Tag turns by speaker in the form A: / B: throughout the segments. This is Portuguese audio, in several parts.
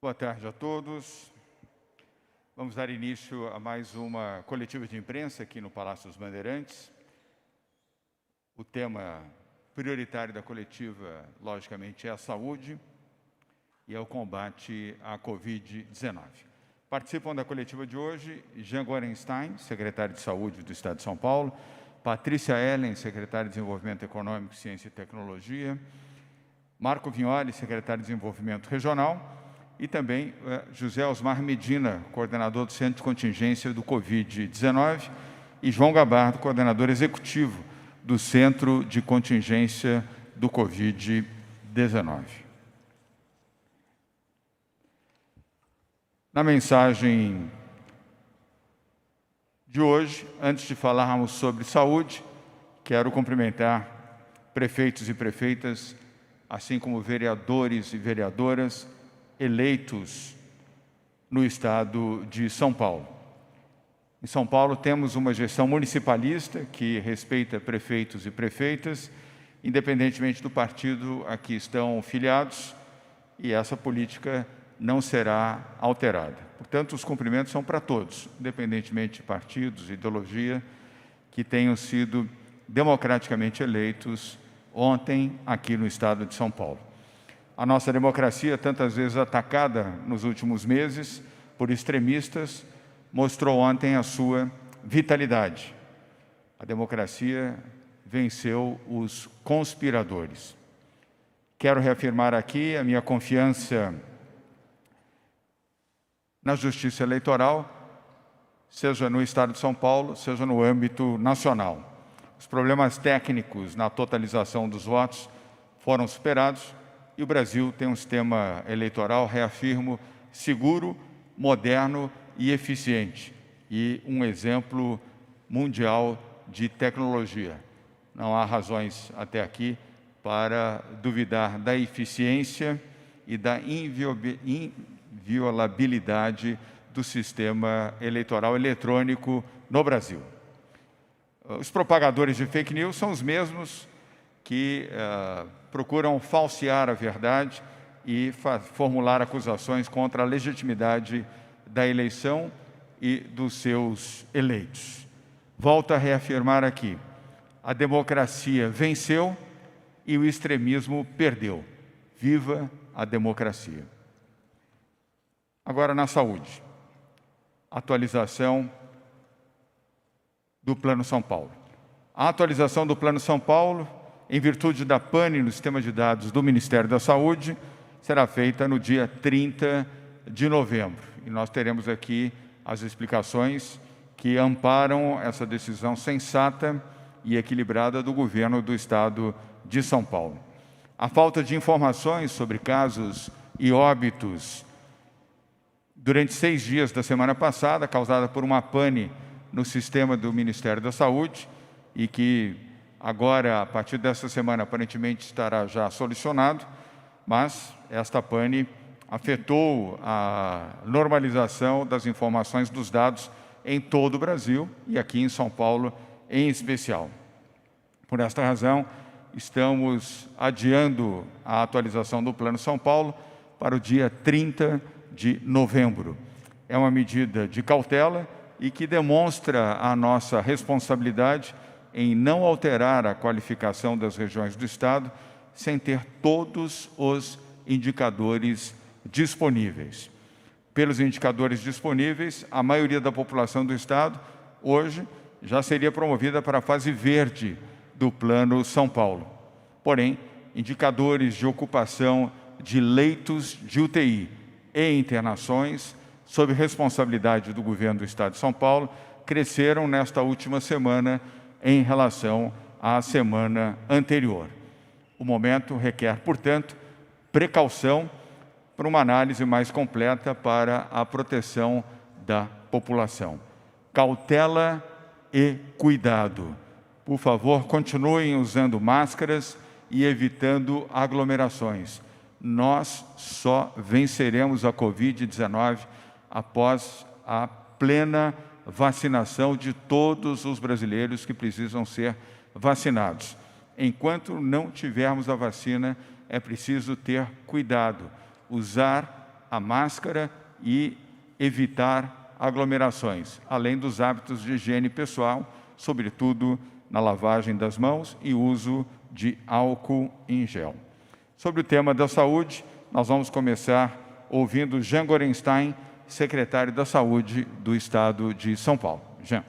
A: Boa tarde a todos. Vamos dar início a mais uma coletiva de imprensa aqui no Palácio dos Bandeirantes. O tema prioritário da coletiva, logicamente, é a saúde e é o combate à Covid-19. Participam da coletiva de hoje Jean Gorenstein, secretário de Saúde do Estado de São Paulo, Patrícia Ellen, secretária de Desenvolvimento Econômico, Ciência e Tecnologia, Marco Vignoli, secretário de Desenvolvimento Regional, e também José Osmar Medina, coordenador do Centro de Contingência do Covid-19, e João Gabardo, coordenador executivo do Centro de Contingência do Covid-19. Na mensagem de hoje, antes de falarmos sobre saúde, quero cumprimentar prefeitos e prefeitas, assim como vereadores e vereadoras eleitos no estado de São Paulo. Em São Paulo temos uma gestão municipalista que respeita prefeitos e prefeitas, independentemente do partido a que estão filiados, e essa política não será alterada. Portanto, os cumprimentos são para todos, independentemente de partidos, ideologia, que tenham sido democraticamente eleitos ontem aqui no estado de São Paulo. A nossa democracia, tantas vezes atacada nos últimos meses por extremistas, mostrou ontem a sua vitalidade. A democracia venceu os conspiradores. Quero reafirmar aqui a minha confiança na justiça eleitoral, seja no estado de São Paulo, seja no âmbito nacional. Os problemas técnicos na totalização dos votos foram superados e o Brasil tem um sistema eleitoral, reafirmo, seguro, moderno e eficiente, e um exemplo mundial de tecnologia. Não há razões até aqui para duvidar da eficiência e da inviolabilidade do sistema eleitoral eletrônico no Brasil. Os propagadores de fake news são os mesmos que procuram falsear a verdade e formular acusações contra a legitimidade da eleição e dos seus eleitos. Volto a reafirmar aqui, a democracia venceu e o extremismo perdeu. Viva a democracia! Agora, na saúde. Atualização do Plano São Paulo. A atualização do Plano São Paulo, em virtude da pane no sistema de dados do Ministério da Saúde, será feita no dia 30 de novembro. E nós teremos aqui as explicações que amparam essa decisão sensata e equilibrada do governo do Estado de São Paulo. A falta de informações sobre casos e óbitos durante 6 dias da semana passada, causada por uma pane no sistema do Ministério da Saúde, e que agora, a partir dessa semana, aparentemente estará já solucionado, mas esta pane afetou a normalização das informações dos dados em todo o Brasil e aqui em São Paulo em especial. Por esta razão, estamos adiando a atualização do Plano São Paulo para o dia 30 de novembro. É uma medida de cautela e que demonstra a nossa responsabilidade em não alterar a qualificação das regiões do Estado sem ter todos os indicadores disponíveis. Pelos indicadores disponíveis, a maioria da população do Estado, hoje, já seria promovida para a fase verde do Plano São Paulo. Porém, indicadores de ocupação de leitos de UTI e internações, sob responsabilidade do governo do Estado de São Paulo, cresceram nesta última semana em relação à semana anterior. O momento requer, portanto, precaução para uma análise mais completa para a proteção da população. Cautela e cuidado. Por favor, continuem usando máscaras e evitando aglomerações. Nós só venceremos a Covid-19 após a plena vacinação de todos os brasileiros que precisam ser vacinados. Enquanto não tivermos a vacina, é preciso ter cuidado, usar a máscara e evitar aglomerações, além dos hábitos de higiene pessoal, sobretudo na lavagem das mãos e uso de álcool em gel. Sobre o tema da saúde, nós vamos começar ouvindo Jean Gorenstein, secretário da Saúde do Estado de São Paulo. Jean.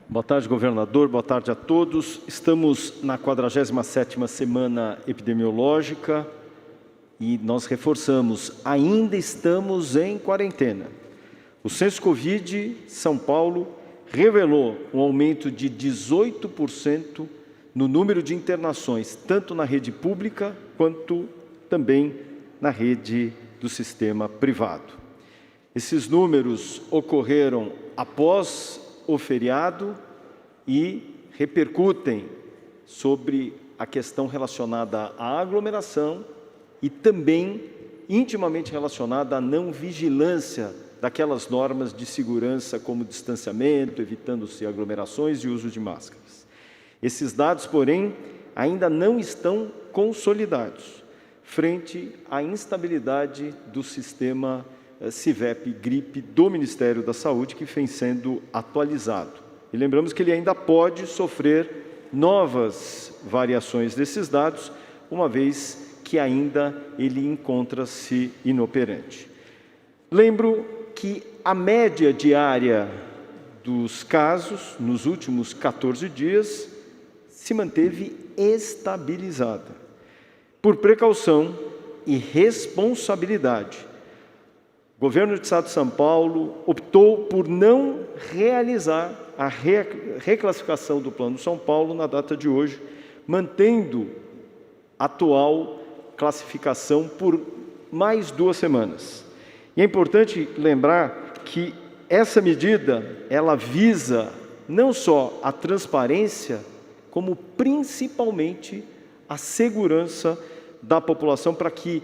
B: Boa tarde, governador. Boa tarde a todos. Estamos na 47ª semana epidemiológica e nós reforçamos, ainda estamos em quarentena. O Censo Covid São Paulo revelou um aumento de 18% no número de internações, tanto na rede pública quanto também na rede do sistema privado. Esses números ocorreram após o feriado e repercutem sobre a questão relacionada à aglomeração e também intimamente relacionada à não vigilância daquelas normas de segurança como distanciamento, evitando-se aglomerações e uso de máscaras. Esses dados, porém, ainda não estão consolidados frente à instabilidade do sistema CIVEP-gripe do Ministério da Saúde, que vem sendo atualizado. E lembramos que ele ainda pode sofrer novas variações desses dados, uma vez que ainda ele encontra-se inoperante. Lembro que a média diária dos casos, nos últimos 14 dias, se manteve estabilizada. Por precaução e responsabilidade, o Governo do Estado de São Paulo optou por não realizar a reclassificação do Plano São Paulo na data de hoje, mantendo a atual classificação por mais 2 semanas. E é importante lembrar que essa medida, ela visa não só a transparência, como principalmente a segurança da população, para que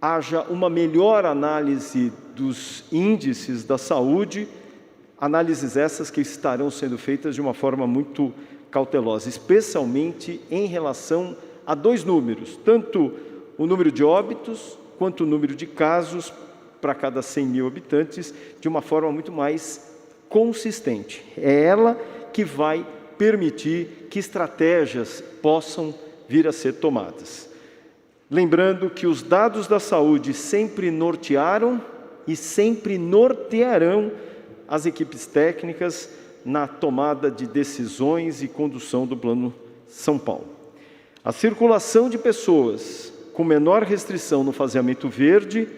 B: haja uma melhor análise dos índices da saúde, análises essas que estarão sendo feitas de uma forma muito cautelosa, especialmente em relação a 2 números, tanto o número de óbitos quanto o número de casos para cada 100 mil habitantes, de uma forma muito mais consistente. É ela que vai permitir que estratégias possam vir a ser tomadas. Lembrando que os dados da saúde sempre nortearam e sempre nortearão as equipes técnicas na tomada de decisões e condução do Plano São Paulo. A circulação de pessoas com menor restrição no faseamento verde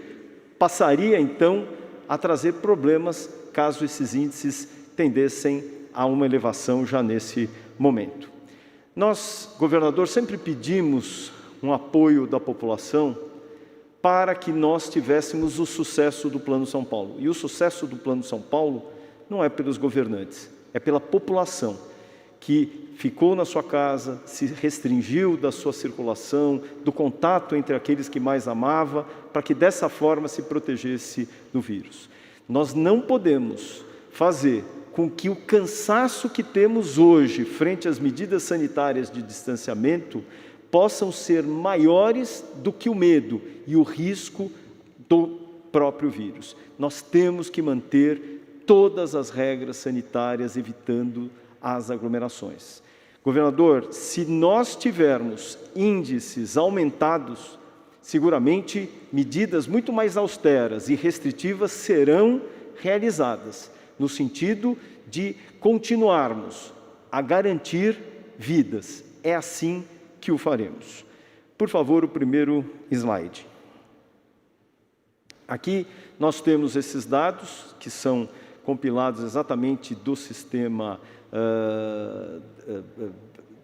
B: passaria, então, a trazer problemas caso esses índices tendessem a uma elevação já nesse momento. Nós, governador, sempre pedimos um apoio da população para que nós tivéssemos o sucesso do Plano São Paulo. E o sucesso do Plano São Paulo não é pelos governantes, é pela população que ficou na sua casa, se restringiu da sua circulação, do contato entre aqueles que mais amava, para que dessa forma se protegesse do vírus. Nós não podemos fazer com que o cansaço que temos hoje frente às medidas sanitárias de distanciamento possam ser maiores do que o medo e o risco do próprio vírus. Nós temos que manter todas as regras sanitárias, evitando as aglomerações. Governador, se nós tivermos índices aumentados, seguramente medidas muito mais austeras e restritivas serão realizadas, no sentido de continuarmos a garantir vidas. É assim que o faremos. Por favor, o primeiro slide. Aqui nós temos esses dados que são compilados exatamente do sistema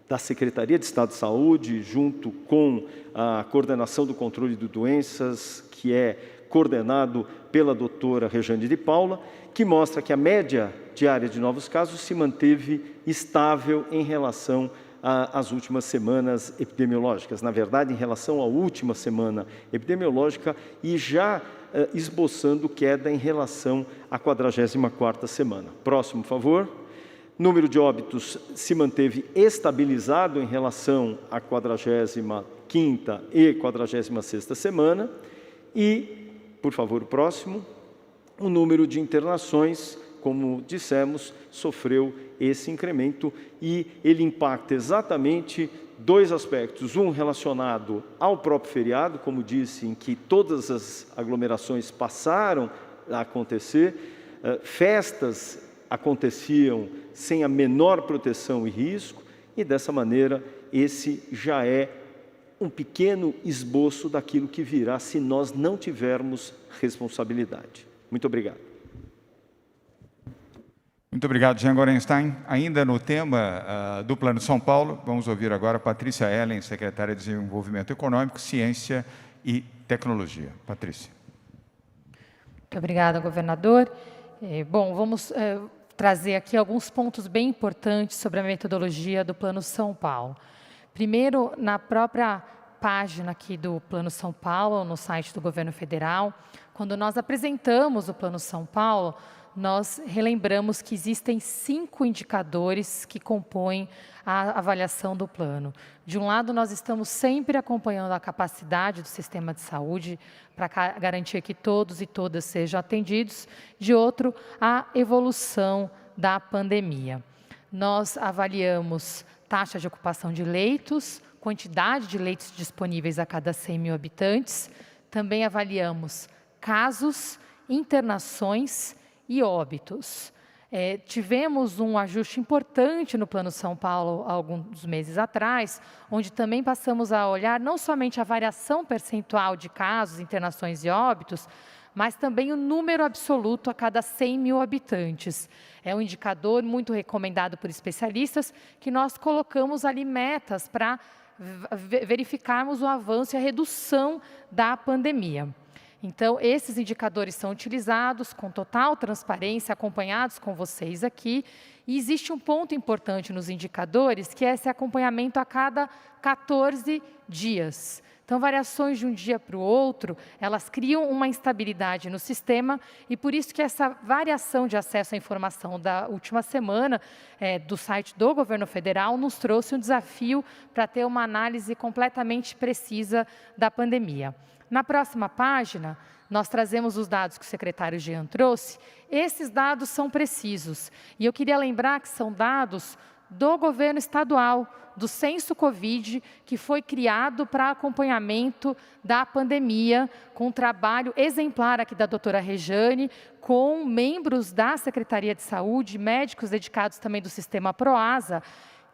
B: da Secretaria de Estado de Saúde, junto com a Coordenação do Controle de Doenças, que é coordenado pela doutora Rejane de Paula, que mostra que a média diária de novos casos se manteve estável em relação às últimas semanas epidemiológicas. Na verdade, em relação à última semana epidemiológica e já esboçando queda em relação à 44ª semana. Próximo, por favor. Número de óbitos se manteve estabilizado em relação à 45ª e 46ª semana e por favor, o próximo. O número de internações, como dissemos, sofreu esse incremento e ele impacta exatamente dois aspectos. Um relacionado ao próprio feriado, como disse, em que todas as aglomerações passaram a acontecer, festas aconteciam sem a menor proteção e risco, e dessa maneira esse já é um pequeno esboço daquilo que virá se nós não tivermos responsabilidade. Muito obrigado.
A: Muito obrigado, Jean Gorenstein. Ainda no tema do Plano São Paulo, vamos ouvir agora a Patrícia Ellen, secretária de Desenvolvimento Econômico, Ciência e Tecnologia. Patrícia.
C: Muito obrigada, governador. Bom, vamos trazer aqui alguns pontos bem importantes sobre a metodologia do Plano São Paulo. Primeiro, na própria página aqui do Plano São Paulo, no site do Governo Federal, quando nós apresentamos o Plano São Paulo, nós relembramos que existem 5 indicadores que compõem a avaliação do plano. De um lado, nós estamos sempre acompanhando a capacidade do sistema de saúde para garantir que todos e todas sejam atendidos. De outro, a evolução da pandemia. Nós avaliamos taxa de ocupação de leitos, quantidade de leitos disponíveis a cada 100 mil habitantes. Também avaliamos casos, internações e óbitos. Tivemos um ajuste importante no Plano São Paulo há alguns meses atrás, onde também passamos a olhar não somente a variação percentual de casos, internações e óbitos, mas também o número absoluto a cada 100 mil habitantes. É um indicador muito recomendado por especialistas que nós colocamos ali metas para verificarmos o avanço e a redução da pandemia. Então, esses indicadores são utilizados com total transparência, acompanhados com vocês aqui. E existe um ponto importante nos indicadores, que é esse acompanhamento a cada 14 dias. Então, variações de um dia para o outro, elas criam uma instabilidade no sistema e por isso que essa variação de acesso à informação da última semana do site do Governo Federal nos trouxe um desafio para ter uma análise completamente precisa da pandemia. Na próxima página, nós trazemos os dados que o secretário Jean trouxe. Esses dados são precisos. E eu queria lembrar que são dados do governo estadual, do Censo Covid, que foi criado para acompanhamento da pandemia, com um trabalho exemplar aqui da doutora Rejane, com membros da Secretaria de Saúde, médicos dedicados também do sistema Proasa,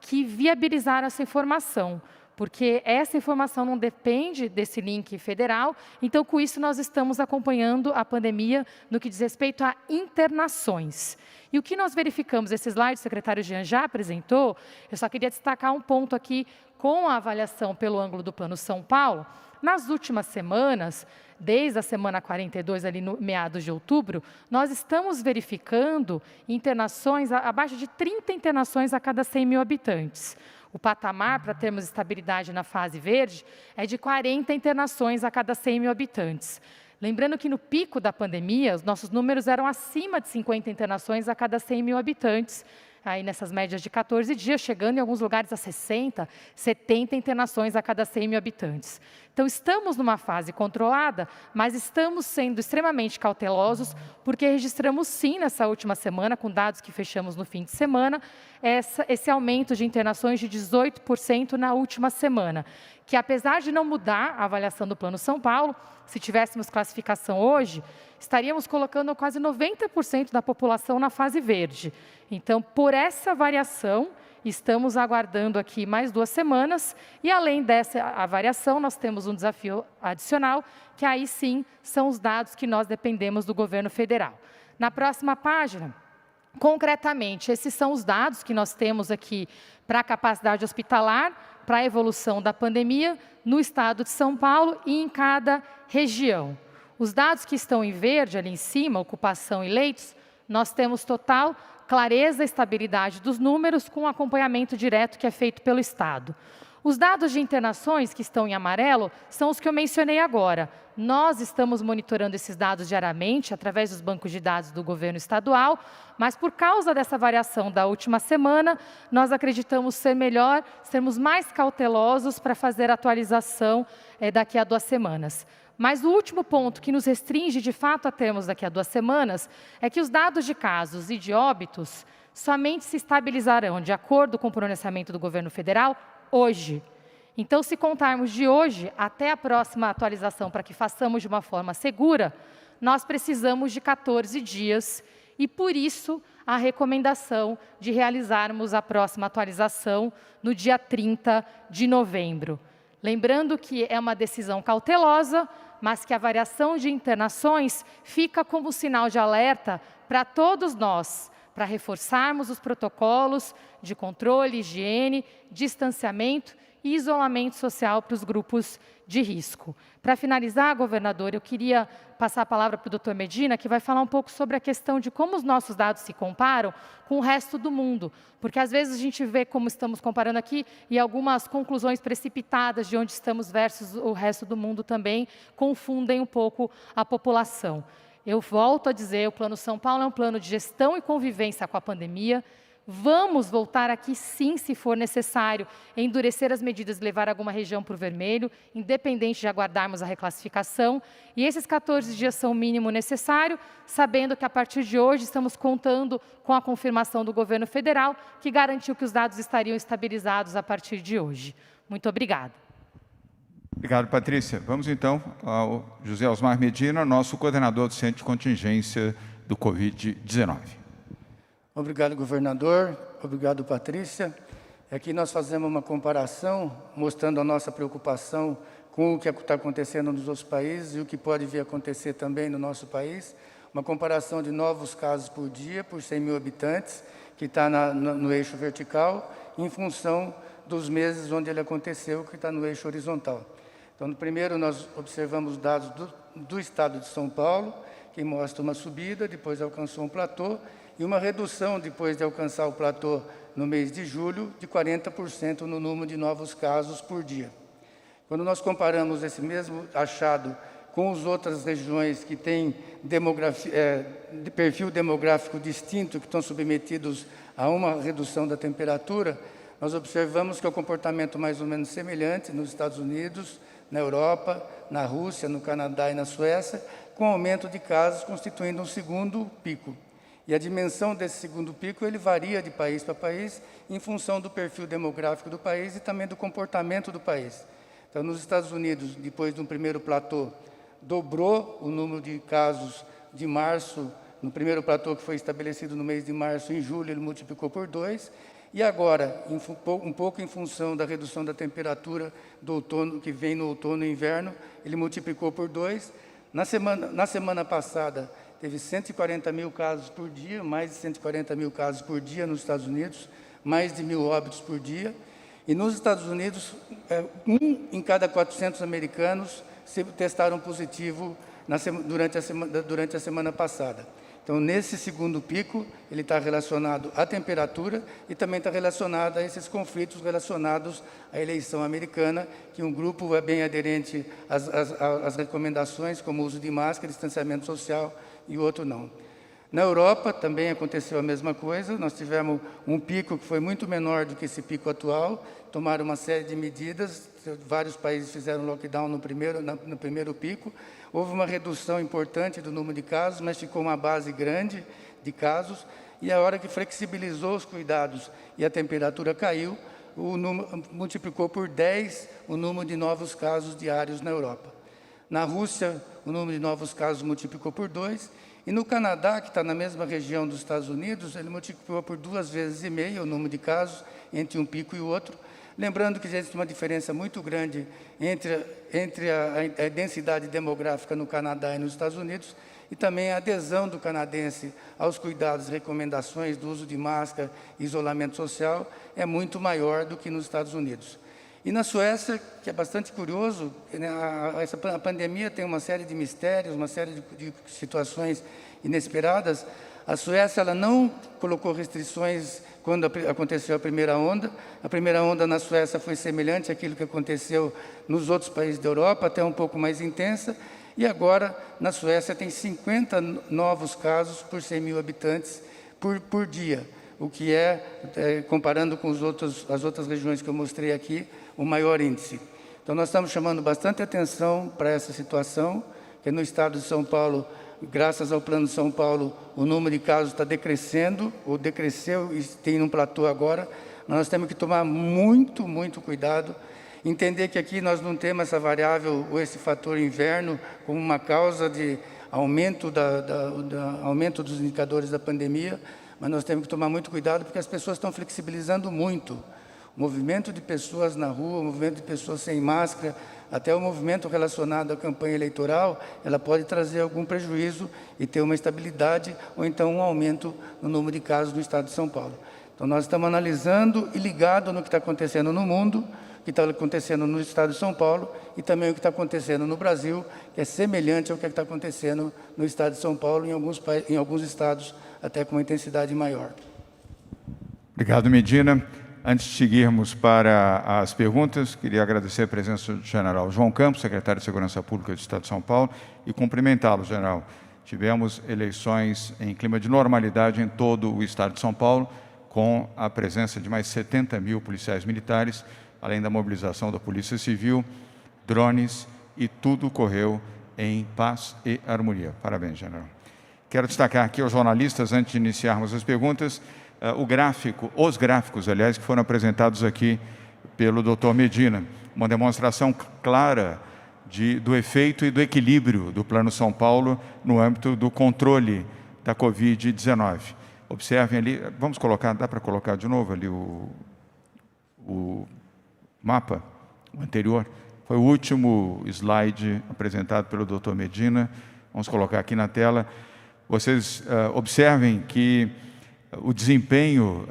C: que viabilizaram essa informação. Porque essa informação não depende desse link federal, então, com isso, nós estamos acompanhando a pandemia no que diz respeito a internações. E o que nós verificamos, esse slide o secretário Jean já apresentou, eu só queria destacar um ponto aqui com a avaliação pelo ângulo do Plano São Paulo. Nas últimas semanas, desde a semana 42, ali no meados de outubro, nós estamos verificando internações, abaixo de 30 internações a cada 100 mil habitantes. O patamar, para termos estabilidade na fase verde, é de 40 internações a cada 100 mil habitantes. Lembrando que no pico da pandemia, os nossos números eram acima de 50 internações a cada 100 mil habitantes, aí nessas médias de 14 dias, chegando em alguns lugares a 60, 70 internações a cada 100 mil habitantes. Então, estamos numa fase controlada, mas estamos sendo extremamente cautelosos, porque registramos sim, nessa última semana, com dados que fechamos no fim de semana, esse aumento de internações de 18% na última semana, que apesar de não mudar a avaliação do Plano São Paulo, se tivéssemos classificação hoje, estaríamos colocando quase 90% da população na fase verde. Então, por essa variação, estamos aguardando aqui mais 2 semanas e, além dessa variação, nós temos um desafio adicional, que aí sim são os dados que nós dependemos do governo federal. Na próxima página, concretamente, esses são os dados que nós temos aqui para a capacidade hospitalar, para a evolução da pandemia no estado de São Paulo e em cada região. Os dados que estão em verde ali em cima, ocupação e leitos, nós temos total clareza e estabilidade dos números com acompanhamento direto que é feito pelo Estado. Os dados de internações que estão em amarelo são os que eu mencionei agora. Nós estamos monitorando esses dados diariamente através dos bancos de dados do governo estadual, mas por causa dessa variação da última semana, nós acreditamos ser melhor, sermos mais cautelosos para fazer a atualização daqui a 2 semanas. Mas o último ponto que nos restringe, de fato, a termos daqui a 2 semanas, é que os dados de casos e de óbitos somente se estabilizarão, de acordo com o pronunciamento do governo federal, hoje. Então, se contarmos de hoje até a próxima atualização para que façamos de uma forma segura, nós precisamos de 14 dias e, por isso, a recomendação de realizarmos a próxima atualização no dia 30 de novembro. Lembrando que é uma decisão cautelosa, mas que a variação de internações fica como sinal de alerta para todos nós, para reforçarmos os protocolos de controle, higiene, distanciamento e isolamento social para os grupos de risco. Para finalizar, governador, eu queria passar a palavra para o Dr. Medina, que vai falar um pouco sobre a questão de como os nossos dados se comparam com o resto do mundo, porque às vezes a gente vê como estamos comparando aqui e algumas conclusões precipitadas de onde estamos versus o resto do mundo também confundem um pouco a população. Eu volto a dizer, o Plano São Paulo é um plano de gestão e convivência com a pandemia. Vamos voltar aqui, sim, se for necessário, endurecer as medidas e levar alguma região para o vermelho, independente de aguardarmos a reclassificação. E esses 14 dias são o mínimo necessário, sabendo que, a partir de hoje, estamos contando com a confirmação do governo federal, que garantiu que os dados estariam estabilizados a partir de hoje. Muito obrigada.
A: Obrigado, Patrícia. Vamos, então, ao José Osmar Medina, nosso coordenador do Centro de Contingência do Covid-19.
D: Obrigado, governador. Obrigado, Patrícia. Aqui nós fazemos uma comparação, mostrando a nossa preocupação com o que está acontecendo nos outros países e o que pode vir a acontecer também no nosso país. Uma comparação de novos casos por dia, por 100 mil habitantes, que está no eixo vertical, em função dos meses onde ele aconteceu, que está no eixo horizontal. Então, no primeiro, nós observamos dados do estado de São Paulo, que mostra uma subida, depois alcançou um platô, e uma redução, depois de alcançar o platô no mês de julho, de 40% no número de novos casos por dia. Quando nós comparamos esse mesmo achado com as outras regiões que têm de perfil demográfico distinto, que estão submetidos a uma redução da temperatura, nós observamos que é um comportamento mais ou menos semelhante nos Estados Unidos, na Europa, na Rússia, no Canadá e na Suécia, com aumento de casos constituindo um segundo pico. E a dimensão desse segundo pico, ele varia de país para país, em função do perfil demográfico do país e também do comportamento do país. Então, nos Estados Unidos, depois de um primeiro platô, dobrou o número de casos de março, no primeiro platô que foi estabelecido no mês de março, em julho ele multiplicou por 2, e agora, um pouco em função da redução da temperatura do outono, que vem no outono e inverno, ele multiplicou por 2. Na semana passada, teve 140 mil casos por dia, mais de 140 mil casos por dia nos Estados Unidos, mais de 1.000 óbitos por dia. E nos Estados Unidos, 1 em cada 400 americanos se testaram positivo durante a semana passada. Então, nesse segundo pico, ele está relacionado à temperatura e também está relacionado a esses conflitos relacionados à eleição americana, que um grupo é bem aderente às recomendações, como o uso de máscara, distanciamento social, e o outro não. Na Europa também aconteceu a mesma coisa, nós tivemos um pico que foi muito menor do que esse pico atual, tomaram uma série de medidas, vários países fizeram lockdown no primeiro pico, houve uma redução importante do número de casos, mas ficou uma base grande de casos, e a hora que flexibilizou os cuidados e a temperatura caiu, multiplicou por 10 o número de novos casos diários na Europa. Na Rússia, o número de novos casos multiplicou por 2, e no Canadá, que está na mesma região dos Estados Unidos, ele multiplicou por 2,5 vezes o número de casos entre um pico e o outro. Lembrando que existe uma diferença muito grande entre a densidade demográfica no Canadá e nos Estados Unidos, e também a adesão do canadense aos cuidados e recomendações do uso de máscara e isolamento social é muito maior do que nos Estados Unidos. E na Suécia, que é bastante curioso, né, a pandemia tem uma série de mistérios, uma série de situações inesperadas. A Suécia ela não colocou restrições quando aconteceu a primeira onda. A primeira onda na Suécia foi semelhante àquilo que aconteceu nos outros países da Europa, até um pouco mais intensa. E agora, na Suécia, tem 50 novos casos por 100 mil habitantes por dia, o que comparando com as outras regiões que eu mostrei aqui, o maior índice. Então, nós estamos chamando bastante atenção para essa situação, que no estado de São Paulo, graças ao Plano de São Paulo, o número de casos está decrescendo, ou decresceu e tem um platô agora. Nós temos que tomar muito cuidado, entender que aqui nós não temos essa variável ou esse fator inverno como uma causa de aumento, aumento dos indicadores da pandemia, mas nós temos que tomar muito cuidado porque as pessoas estão flexibilizando muito. O movimento de pessoas na rua, o movimento de pessoas sem máscara, até o movimento relacionado à campanha eleitoral, ela pode trazer algum prejuízo e ter uma estabilidade ou então um aumento no número de casos no estado de São Paulo. Então, nós estamos analisando e ligado no que está acontecendo no mundo, o que está acontecendo no estado de São Paulo e também o que está acontecendo no Brasil, que é semelhante ao que está acontecendo no estado de São Paulo, em alguns estados, até com uma intensidade maior.
A: Obrigado, Medina. Antes de seguirmos para as perguntas, queria agradecer a presença do general João Campos, secretário de Segurança Pública do Estado de São Paulo, e cumprimentá-lo, general. Tivemos eleições em clima de normalidade em todo o Estado de São Paulo, com a presença de mais 70 mil policiais militares, além da mobilização da Polícia Civil, drones, e tudo correu em paz e harmonia. Parabéns, general. Quero destacar aqui aos jornalistas, antes de iniciarmos as perguntas, os gráficos, aliás, que foram apresentados aqui pelo Dr. Medina. Uma demonstração clara do efeito e do equilíbrio do Plano São Paulo no âmbito do controle da Covid-19. Observem ali, vamos colocar, dá para colocar de novo ali o mapa, o anterior. Foi o último slide apresentado pelo Dr. Medina. Vamos colocar aqui na tela. Vocês observem que o desempenho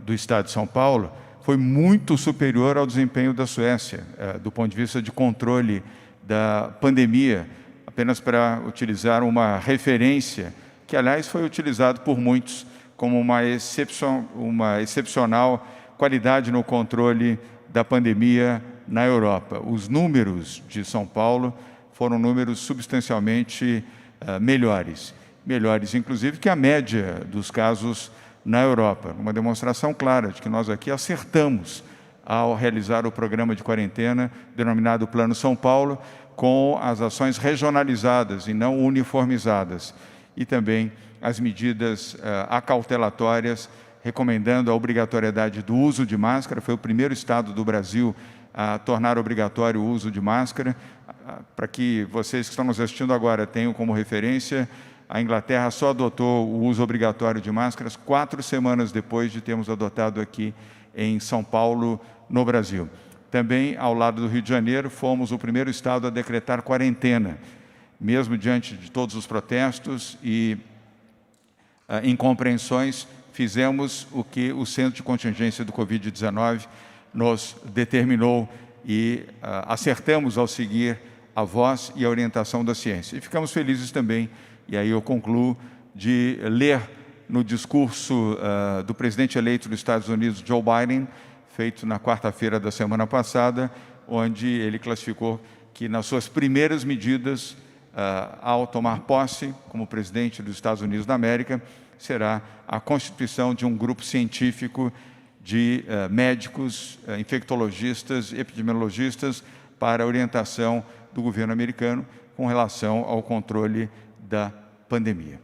A: do Estado de São Paulo foi muito superior ao desempenho da Suécia, do ponto de vista de controle da pandemia, apenas para utilizar uma referência, que, aliás, foi utilizado por muitos como uma excepcional qualidade no controle da pandemia na Europa. Os números de São Paulo foram números substancialmente melhores, inclusive, que a média dos casos na Europa. Uma demonstração clara de que nós aqui acertamos ao realizar o programa de quarentena, denominado Plano São Paulo, com as ações regionalizadas e não uniformizadas, e também as medidas acautelatórias, recomendando a obrigatoriedade do uso de máscara. Foi o primeiro estado do Brasil a tornar obrigatório o uso de máscara. Para que vocês que estão nos assistindo agora tenham como referência, a Inglaterra só adotou o uso obrigatório de máscaras 4 semanas depois de termos adotado aqui em São Paulo, no Brasil. Também, ao lado do Rio de Janeiro, fomos o primeiro estado a decretar quarentena, mesmo diante de todos os protestos e incompreensões. Fizemos o que o Centro de Contingência do Covid-19 nos determinou e acertamos ao seguir a voz e a orientação da ciência. E ficamos felizes também, e aí eu concluo, de ler no discurso do presidente eleito dos Estados Unidos, Joe Biden, feito na quarta-feira da semana passada, onde ele classificou que nas suas primeiras medidas, ao tomar posse como presidente dos Estados Unidos da América, será a constituição de um grupo científico de médicos, infectologistas, epidemiologistas, para a orientação do governo americano com relação ao controle da pandemia.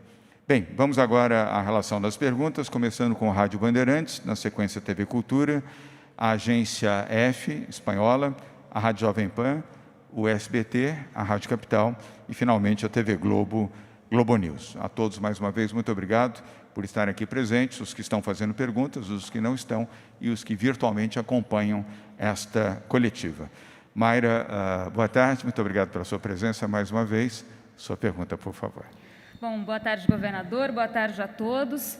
A: Bem, vamos agora à relação das perguntas, começando com o Rádio Bandeirantes, na sequência TV Cultura, a Agência F, espanhola, a Rádio Jovem Pan, o SBT, a Rádio Capital e, finalmente, a TV Globo, Globo News. A todos, mais uma vez, muito obrigado por estarem aqui presentes, os que estão fazendo perguntas, os que não estão e os que virtualmente acompanham esta coletiva. Mayra, boa tarde, muito obrigado pela sua presença mais uma vez. Sua pergunta, por favor.
E: Bom, boa tarde, governador, boa tarde a todos.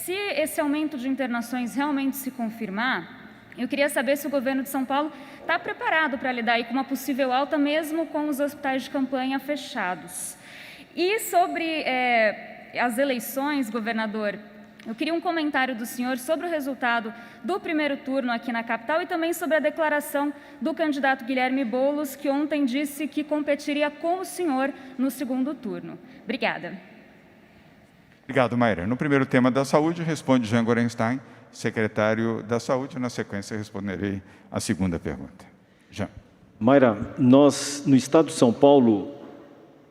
E: Se esse aumento de internações realmente se confirmar, eu queria saber se o governo de São Paulo está preparado para lidar aí com uma possível alta, mesmo com os hospitais de campanha fechados. E sobre as eleições, governador, eu queria um comentário do senhor sobre o resultado do primeiro turno aqui na capital e também sobre a declaração do candidato Guilherme Boulos, que ontem disse que competiria com o senhor no segundo turno. Obrigada.
A: Obrigado, Mayra. No primeiro tema da saúde, responde Jean Gorenstein, secretário da Saúde. Na sequência, responderei a segunda pergunta. Jean.
B: Mayra, nós, no estado de São Paulo,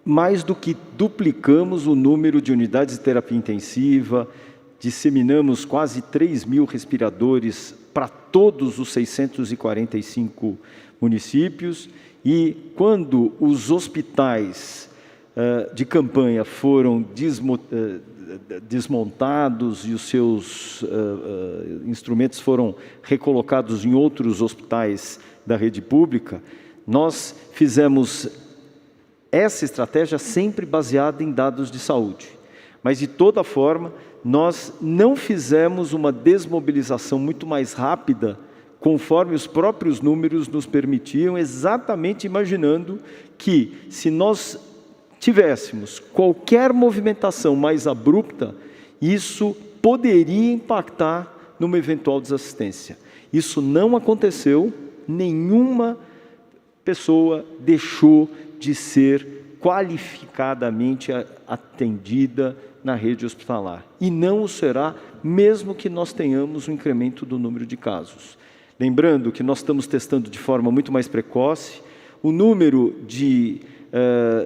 B: mais do que duplicamos o número de unidades de terapia intensiva, disseminamos quase 3.000 respiradores para todos os 645 municípios, e quando os hospitais de campanha foram desmontados e os seus instrumentos foram recolocados em outros hospitais da rede pública, nós fizemos essa estratégia sempre baseada em dados de saúde. Mas, de toda forma, nós não fizemos uma desmobilização muito mais rápida, conforme os próprios números nos permitiam, exatamente imaginando que, se nós tivéssemos qualquer movimentação mais abrupta, isso poderia impactar numa eventual desassistência. Isso não aconteceu, nenhuma pessoa deixou de ser qualificadamente atendida na rede hospitalar. E não o será, mesmo que nós tenhamos um incremento do número de casos. Lembrando que nós estamos testando de forma muito mais precoce, o número de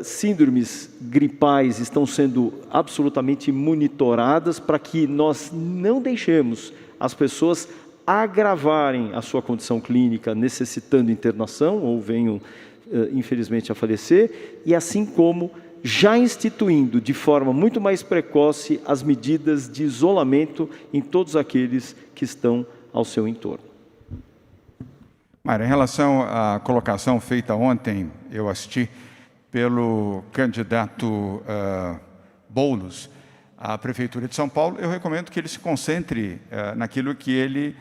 B: síndromes gripais estão sendo absolutamente monitoradas para que nós não deixemos as pessoas agravarem a sua condição clínica, necessitando internação ou venham, infelizmente, a falecer, e assim como já instituindo de forma muito mais precoce as medidas de isolamento em todos aqueles que estão ao seu entorno.
A: Mayra, em relação à colocação feita ontem, eu assisti pelo candidato Boulos à Prefeitura de São Paulo, eu recomendo que ele se concentre naquilo que ele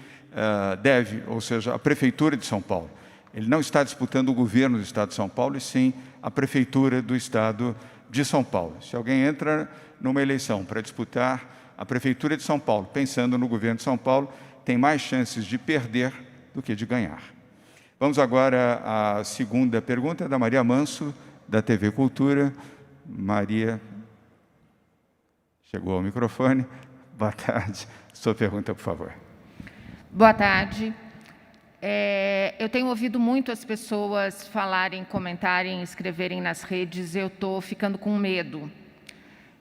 A: deve, ou seja, a Prefeitura de São Paulo. Ele não está disputando o governo do Estado de São Paulo, e sim a Prefeitura do Estado de São Paulo. Se alguém entra numa eleição para disputar a Prefeitura de São Paulo, pensando no governo de São Paulo, tem mais chances de perder do que de ganhar. Vamos agora à segunda pergunta, da Maria Manso, da TV Cultura. Maria, chegou ao microfone. Boa tarde. Sua pergunta, por favor.
F: Boa tarde. Eu tenho ouvido muito as pessoas falarem, comentarem, escreverem nas redes, eu estou ficando com medo.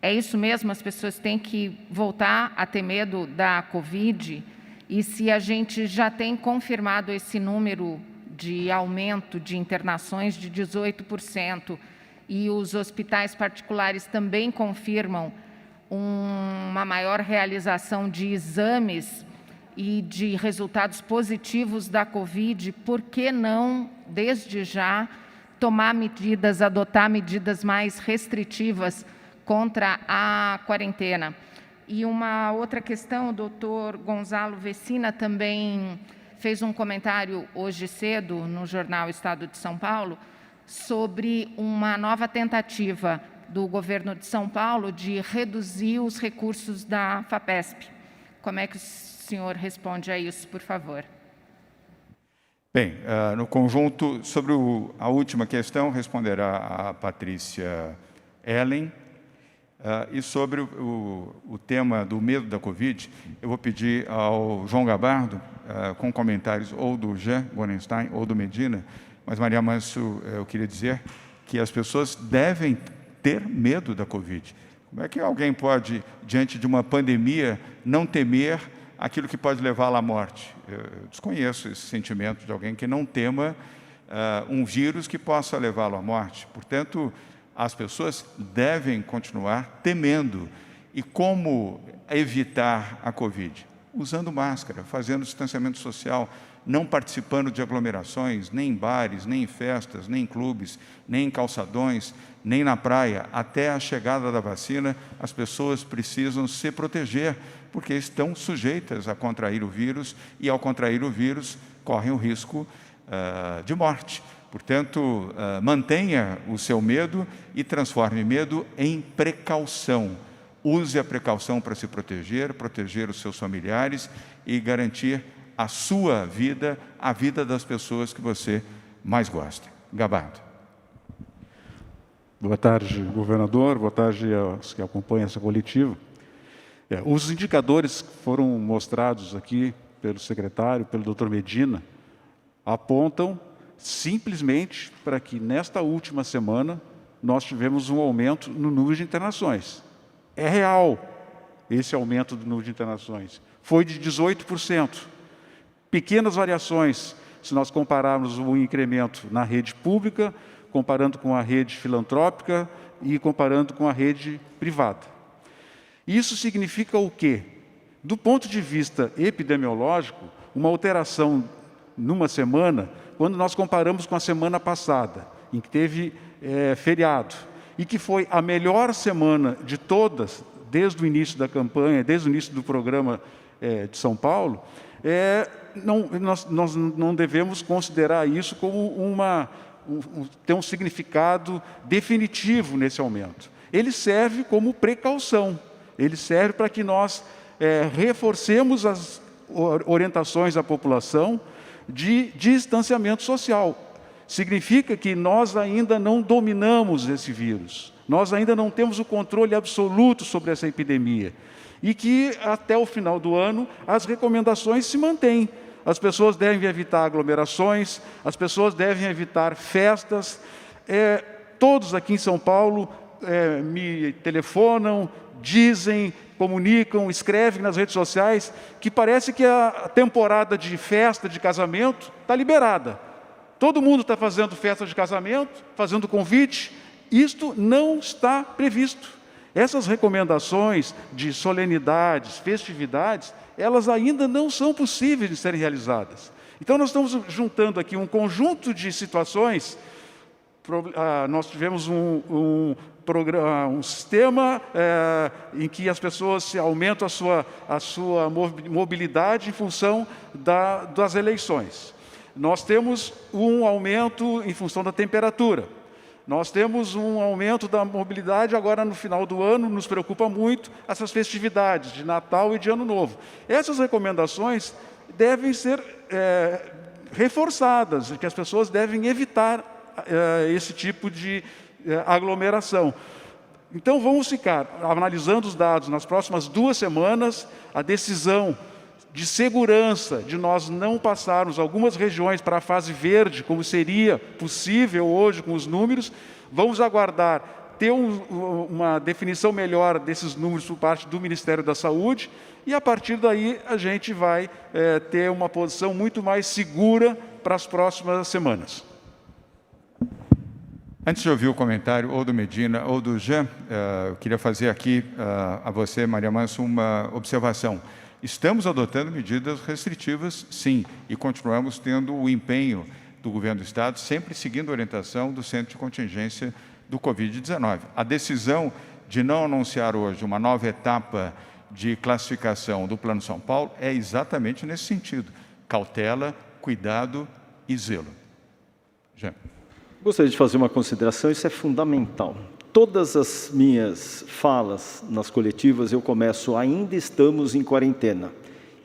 F: É isso mesmo? As pessoas têm que voltar a ter medo da Covid? E se a gente já tem confirmado esse número de aumento de internações de 18%, e os hospitais particulares também confirmam uma maior realização de exames e de resultados positivos da Covid, por que não, desde já, tomar medidas, adotar medidas mais restritivas contra a quarentena? E uma outra questão, o doutor Gonzalo Vecina também fez um comentário hoje cedo no jornal Estado de São Paulo sobre uma nova tentativa do governo de São Paulo de reduzir os recursos da FAPESP. Como é que o senhor responde a isso, por favor?
A: Bem, no conjunto, sobre a última questão, responderá a Patrícia Ellen. E sobre o tema do medo da Covid, eu vou pedir ao João Gabardo, com comentários ou do Jean Bonenstein ou do Medina, mas, Maria Manso, eu queria dizer que as pessoas devem ter medo da Covid. Como é que alguém pode, diante de uma pandemia, não temer aquilo que pode levá-la à morte? Eu desconheço esse sentimento de alguém que não tema um vírus que possa levá-lo à morte. Portanto, as pessoas devem continuar temendo. E como evitar a Covid? Usando máscara, fazendo distanciamento social, não participando de aglomerações, nem em bares, nem em festas, nem em clubes, nem em calçadões, nem na praia. Até a chegada da vacina, as pessoas precisam se proteger, porque estão sujeitas a contrair o vírus, e ao contrair o vírus, correm o risco de morte. Portanto, mantenha o seu medo e transforme medo em precaução. Use a precaução para se proteger, proteger os seus familiares e garantir a sua vida, a vida das pessoas que você mais gosta. Gabardo.
G: Boa tarde, governador. Boa tarde aos que acompanham essa coletiva. Os indicadores que foram mostrados aqui pelo secretário, pelo doutor Medina, apontam simplesmente para que nesta última semana nós tivemos um aumento no número de internações. É real esse aumento do número de internações. Foi de 18%. Pequenas variações, se nós compararmos o incremento na rede pública, comparando com a rede filantrópica e comparando com a rede privada. Isso significa o quê? Do ponto de vista epidemiológico, uma alteração numa semana, quando nós comparamos com a semana passada, em que teve feriado, e que foi a melhor semana de todas, desde o início da campanha, desde o início do programa de São Paulo, nós não devemos considerar isso como ter um significado definitivo nesse aumento. Ele serve como precaução, ele serve para que nós reforcemos as orientações à população de distanciamento social. Significa que nós ainda não dominamos esse vírus, nós ainda não temos o controle absoluto sobre essa epidemia, e que até o final do ano as recomendações se mantêm. As pessoas devem evitar aglomerações, as pessoas devem evitar festas. Todos aqui em São Paulo me telefonam, dizem, comunicam, escrevem nas redes sociais que parece que a temporada de festa, de casamento, está liberada. Todo mundo está fazendo festa de casamento, fazendo convite. Isto não está previsto. Essas recomendações de solenidades, festividades, elas ainda não são possíveis de serem realizadas. Então, nós estamos juntando aqui um conjunto de situações. Nós tivemos um sistema em que as pessoas aumentam a sua mobilidade em função das eleições. Nós temos um aumento em função da temperatura. Nós temos um aumento da mobilidade agora no final do ano, nos preocupa muito essas festividades de Natal e de Ano Novo. Essas recomendações devem ser reforçadas, que as pessoas devem evitar esse tipo de aglomeração. Então, vamos ficar analisando os dados nas próximas 2 semanas, a decisão de segurança, de nós não passarmos algumas regiões para a fase verde, como seria possível hoje com os números. Vamos aguardar ter uma definição melhor desses números por parte do Ministério da Saúde, e a partir daí a gente vai ter uma posição muito mais segura para as próximas semanas.
A: Antes de ouvir o comentário ou do Medina ou do Jean, eu queria fazer aqui a você, Maria Manso, uma observação. Estamos adotando medidas restritivas, sim, e continuamos tendo o empenho do Governo do Estado, sempre seguindo a orientação do Centro de Contingência do Covid-19. A decisão de não anunciar hoje uma nova etapa de classificação do Plano São Paulo é exatamente nesse sentido. Cautela, cuidado e zelo. Jean.
B: Gostaria de fazer uma consideração, isso é fundamental. Todas as minhas falas nas coletivas, eu começo, ainda estamos em quarentena.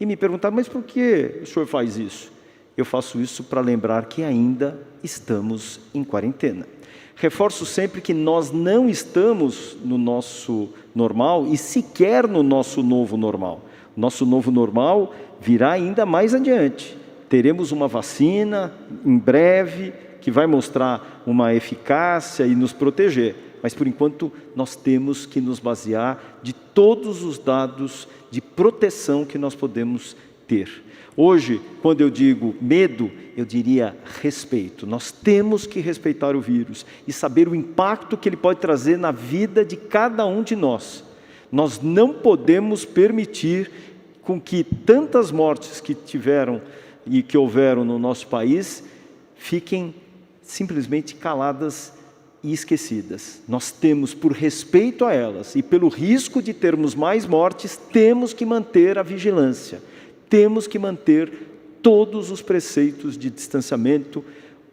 B: E me perguntaram, mas por que o senhor faz isso? Eu faço isso para lembrar que ainda estamos em quarentena. Reforço sempre que nós não estamos no nosso normal e sequer no nosso novo normal. O nosso novo normal virá ainda mais adiante. Teremos uma vacina em breve que vai mostrar uma eficácia e nos proteger. Mas, por enquanto, nós temos que nos basear de todos os dados de proteção que nós podemos ter. Hoje, quando eu digo medo, eu diria respeito. Nós temos que respeitar o vírus e saber o impacto que ele pode trazer na vida de cada um de nós. Nós não podemos permitir com que tantas mortes que tiveram e que houveram no nosso país fiquem simplesmente caladas e esquecidas. Nós temos, por respeito a elas e pelo risco de termos mais mortes, temos que manter a vigilância, temos que manter todos os preceitos de distanciamento,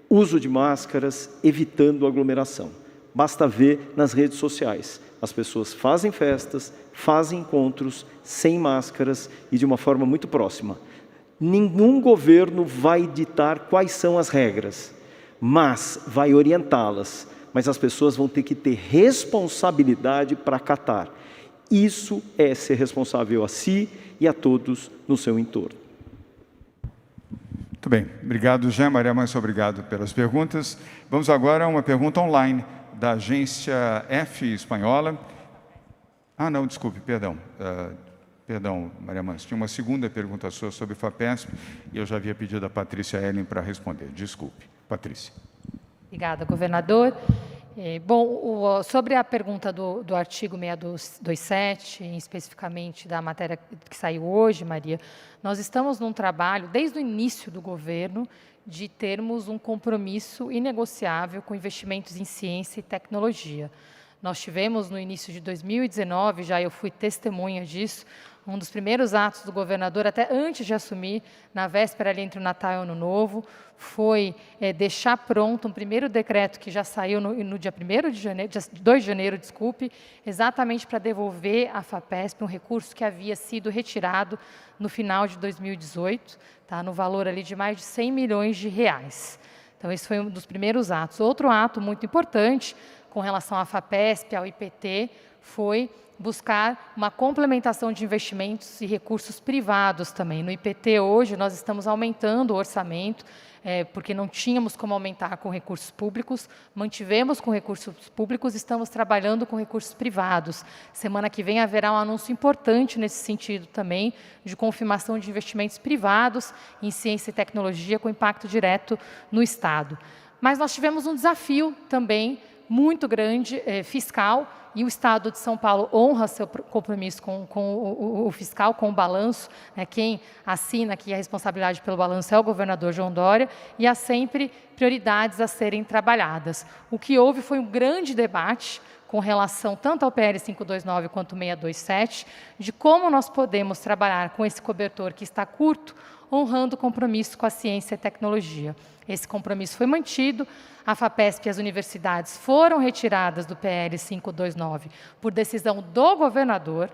B: uso de máscaras, evitando aglomeração. Basta ver nas redes sociais, as pessoas fazem festas, fazem encontros sem máscaras e de uma forma muito próxima. Nenhum governo vai ditar quais são as regras, mas vai orientá-las. Mas as pessoas vão ter que ter responsabilidade para acatar. Isso é ser responsável a si e a todos no seu entorno.
A: Muito bem. Obrigado, Jean. Maria Manso, obrigado pelas perguntas. Vamos agora a uma pergunta online da agência F espanhola. Ah, não, desculpe, perdão. Perdão, Maria Manso. Tinha uma segunda pergunta sua sobre FAPESP e eu já havia pedido a Patrícia Ellen para responder. Desculpe. Patrícia.
C: Obrigada, governador. Bom, sobre a pergunta do artigo 627, especificamente da matéria que saiu hoje, Maria, nós estamos num trabalho, desde o início do governo, de termos um compromisso inegociável com investimentos em ciência e tecnologia. Nós tivemos, no início de 2019, já eu fui testemunha disso, um dos primeiros atos do governador, até antes de assumir, na véspera ali entre o Natal e o Ano Novo, foi deixar pronto um primeiro decreto que já saiu no dia 2 de janeiro, exatamente para devolver à FAPESP um recurso que havia sido retirado no final de 2018, tá, no valor ali de mais de 100 milhões de reais. Então, esse foi um dos primeiros atos. Outro ato muito importante com relação à FAPESP, ao IPT, foi buscar uma complementação de investimentos e recursos privados também. No IPT, hoje, nós estamos aumentando o orçamento, porque não tínhamos como aumentar com recursos públicos, mantivemos com recursos públicos, estamos trabalhando com recursos privados. Semana que vem haverá um anúncio importante nesse sentido também, de confirmação de investimentos privados em ciência e tecnologia com impacto direto no Estado. Mas nós tivemos um desafio também muito grande, fiscal, e o Estado de São Paulo honra seu compromisso com o fiscal, com o balanço, né? Quem assina aqui a responsabilidade pelo balanço é o governador João Dória, e há sempre prioridades a serem trabalhadas. O que houve foi um grande debate com relação tanto ao PL 529 quanto 627, de como nós podemos trabalhar com esse cobertor que está curto, honrando o compromisso com a ciência e tecnologia. Esse compromisso foi mantido, a FAPESP e as universidades foram retiradas do PL 529 por decisão do governador,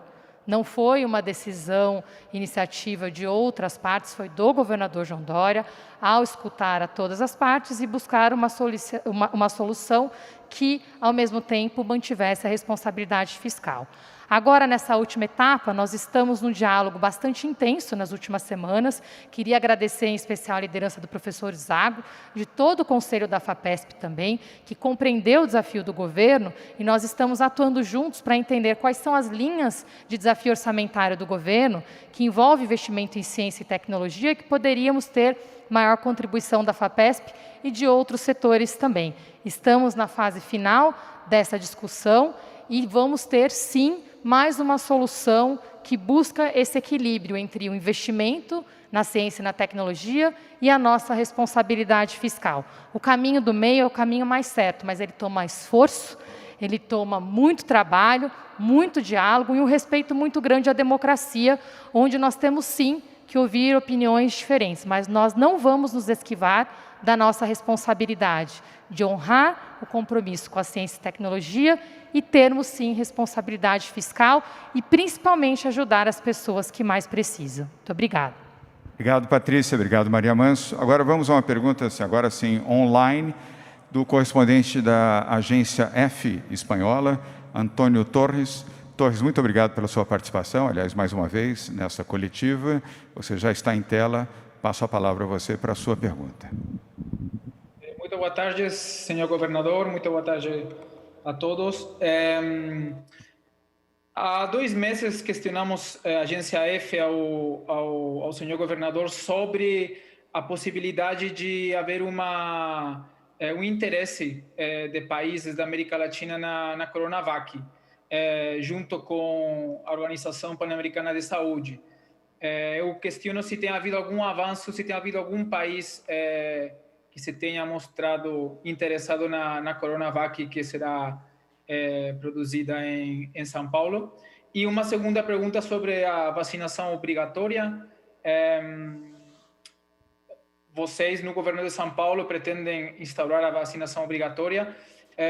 C: não foi uma decisão, iniciativa de outras partes, foi do governador João Dória, ao escutar a todas as partes e buscar uma solução que, ao mesmo tempo, mantivesse a responsabilidade fiscal. Agora, nessa última etapa, nós estamos num diálogo bastante intenso nas últimas semanas. Queria agradecer em especial a liderança do professor Zago, de todo o conselho da FAPESP também, que compreendeu o desafio do governo, e nós estamos atuando juntos para entender quais são as linhas de desafio orçamentário do governo, que envolve investimento em ciência e tecnologia, que poderíamos ter maior contribuição da FAPESP e de outros setores também. Estamos na fase final dessa discussão e vamos ter, sim, mais uma solução que busca esse equilíbrio entre o investimento na ciência e na tecnologia e a nossa responsabilidade fiscal. O caminho do meio é o caminho mais certo, mas ele toma esforço, ele toma muito trabalho, muito diálogo e um respeito muito grande à democracia, onde nós temos, sim, que ouvir opiniões diferentes, mas nós não vamos nos esquivar da nossa responsabilidade de honrar o compromisso com a ciência e tecnologia e termos, sim, responsabilidade fiscal e, principalmente, ajudar as pessoas que mais precisam. Muito obrigada.
A: Obrigado, Patrícia. Obrigado, Maria Manso. Agora vamos a uma pergunta, agora sim, online, do correspondente da agência F espanhola, Antônio Torres. Torres, muito obrigado pela sua participação, aliás, mais uma vez, nessa coletiva. Você já está em tela. Passo a palavra a você para a sua pergunta.
H: Muito boa tarde, senhor governador. Muito boa tarde a todos. Há 2 meses questionamos a agência F ao senhor governador sobre a possibilidade de haver um interesse de países da América Latina na Coronavac, junto com a Organização Pan-Americana de Saúde. Eu questiono se tem havido algum avanço, se tem havido algum país que se tenha mostrado interessado na Coronavac que será produzida em São Paulo. E uma segunda pergunta sobre a vacinação obrigatória. Vocês, no governo de São Paulo, pretendem instaurar a vacinação obrigatória,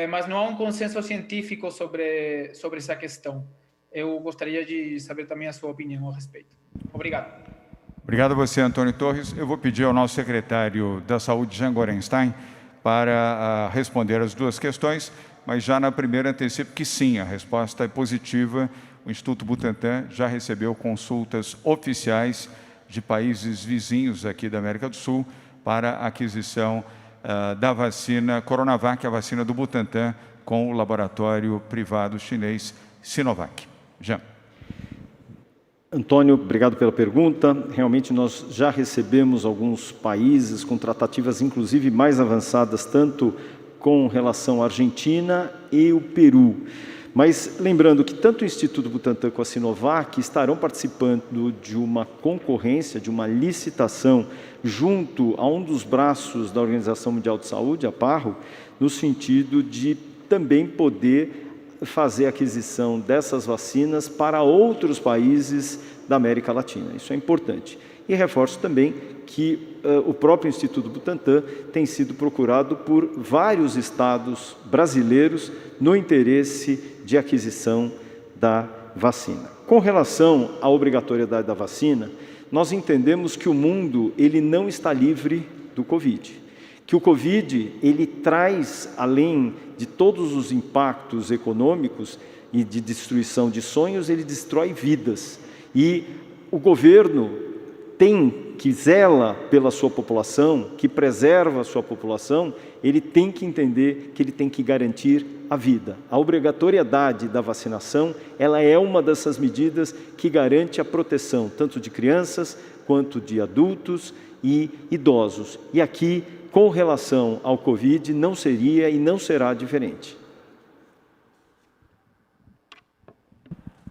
H: mas não há um consenso científico sobre essa questão. Eu gostaria de saber também a sua opinião a respeito. Obrigado.
A: Obrigado a você, Antônio Torres. Eu vou pedir ao nosso secretário da Saúde, Jean Gorenstein, para responder as 2 questões, mas já na primeira antecipo que sim, a resposta é positiva. O Instituto Butantan já recebeu consultas oficiais de países vizinhos aqui da América do Sul, para a aquisição da vacina Coronavac, a vacina do Butantan, com o laboratório privado chinês Sinovac. Jean.
B: Antônio, obrigado pela pergunta. Realmente nós já recebemos alguns países com tratativas inclusive mais avançadas, tanto com relação à Argentina e o Peru. Mas lembrando que tanto o Instituto Butantan como a Sinovac estarão participando de uma concorrência, de uma licitação, junto a um dos braços da Organização Mundial de Saúde, a PAHO, no sentido de também poder fazer a aquisição dessas vacinas para outros países da América Latina. Isso é importante. E reforço também que o próprio Instituto Butantan tem sido procurado por vários estados brasileiros no interesse de aquisição da vacina. Com relação à obrigatoriedade da vacina, nós entendemos que o mundo ele não está livre do Covid. Que o Covid ele traz, além de todos os impactos econômicos e de destruição de sonhos, ele destrói vidas. E o governo que zela pela sua população, que preserva a sua população, ele tem que entender que ele tem que garantir a vida. A obrigatoriedade da vacinação, ela é uma dessas medidas que garante a proteção, tanto de crianças, quanto de adultos e idosos. E aqui, com relação ao Covid, não seria e não será diferente.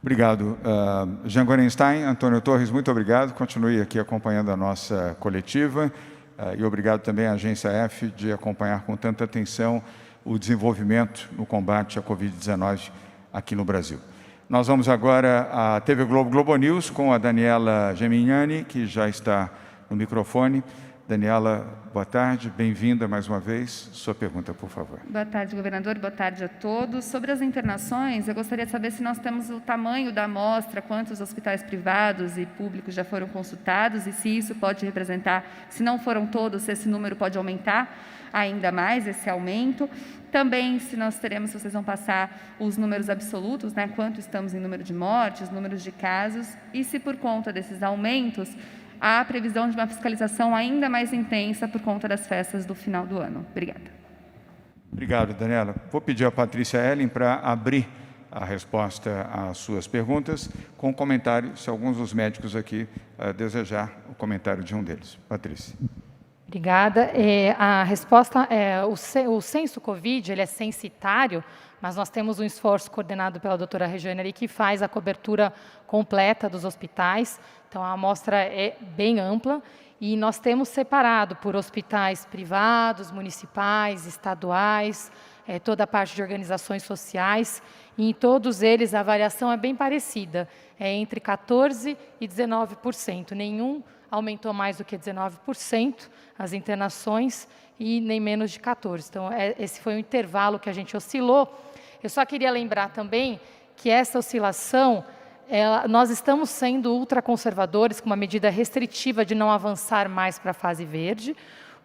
A: Obrigado, Jean Gorenstein. Antônio Torres, muito obrigado. Continue aqui acompanhando a nossa coletiva. E obrigado também à Agência F de acompanhar com tanta atenção o desenvolvimento no combate à Covid-19 aqui no Brasil. Nós vamos agora à TV Globo, Globo News, com a Daniela Gemignani, que já está no microfone. Daniela, boa tarde, bem-vinda mais uma vez. Sua pergunta, por favor.
I: Boa tarde, governador. Boa tarde a todos. Sobre as internações, eu gostaria de saber se nós temos o tamanho da amostra, quantos hospitais privados e públicos já foram consultados e se isso pode representar, se não foram todos, se esse número pode aumentar ainda mais, esse aumento. Também, se nós teremos, se vocês vão passar os números absolutos, né, quanto estamos em número de mortes, números de casos, e se por conta desses aumentos, há a previsão de uma fiscalização ainda mais intensa por conta das festas do final do ano. Obrigada.
A: Obrigado, Daniela. Vou pedir a Patrícia Ellen para abrir a resposta às suas perguntas com um comentário, se alguns dos médicos aqui desejar o comentário de um deles. Patrícia.
C: Obrigada. A resposta é o censo Covid, ele é censitário, mas nós temos um esforço coordenado pela doutora Regiane ali, que faz a cobertura completa dos hospitais. Então, a amostra é bem ampla e nós temos separado por hospitais privados, municipais, estaduais, toda a parte de organizações sociais. E em todos eles, a variação é bem parecida, é entre 14% e 19%. Nenhum aumentou mais do que 19% as internações e nem menos de 14%. Então, esse foi o intervalo que a gente oscilou. Eu só queria lembrar também que essa oscilação, nós estamos sendo ultraconservadores com uma medida restritiva de não avançar mais para a fase verde,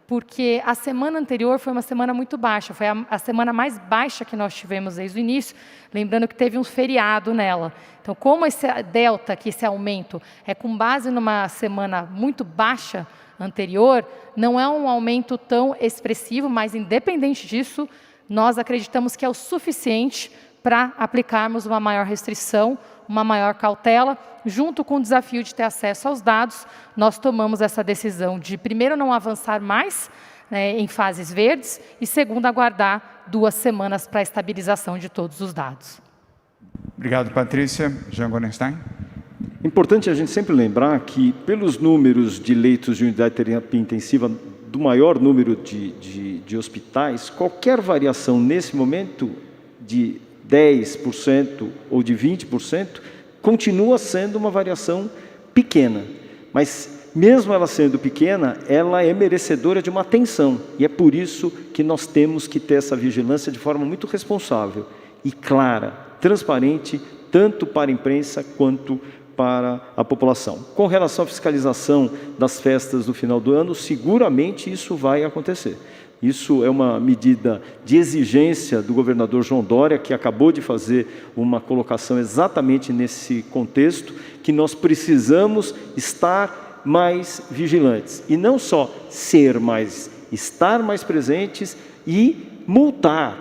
C: porque a semana anterior foi uma semana muito baixa, foi a semana mais baixa que nós tivemos desde o início, lembrando que teve um feriado nela. Então, como esse delta, que esse aumento, é com base numa semana muito baixa anterior, não é um aumento tão expressivo, mas independente disso, nós acreditamos que é o suficiente para aplicarmos uma maior restrição, uma maior cautela. Junto com o desafio de ter acesso aos dados, nós tomamos essa decisão de, primeiro, não avançar mais em fases verdes e, segundo, aguardar 2 semanas para a estabilização de todos os dados.
A: Obrigado, Patrícia. Jean Gorenstein.
B: Importante a gente sempre lembrar que, pelos números de leitos de unidade de terapia intensiva, do maior número de hospitais, qualquer variação nesse momento de 10% ou de 20%, continua sendo uma variação pequena. Mas, mesmo ela sendo pequena, ela é merecedora de uma atenção. E é por isso que nós temos que ter essa vigilância de forma muito responsável e clara, transparente, tanto para a imprensa quanto para a população. Com relação à fiscalização das festas do final do ano, seguramente isso vai acontecer. Isso é uma medida de exigência do governador João Dória, que acabou de fazer uma colocação exatamente nesse contexto, que nós precisamos estar mais vigilantes. E não só ser mais, estar mais presentes e multar,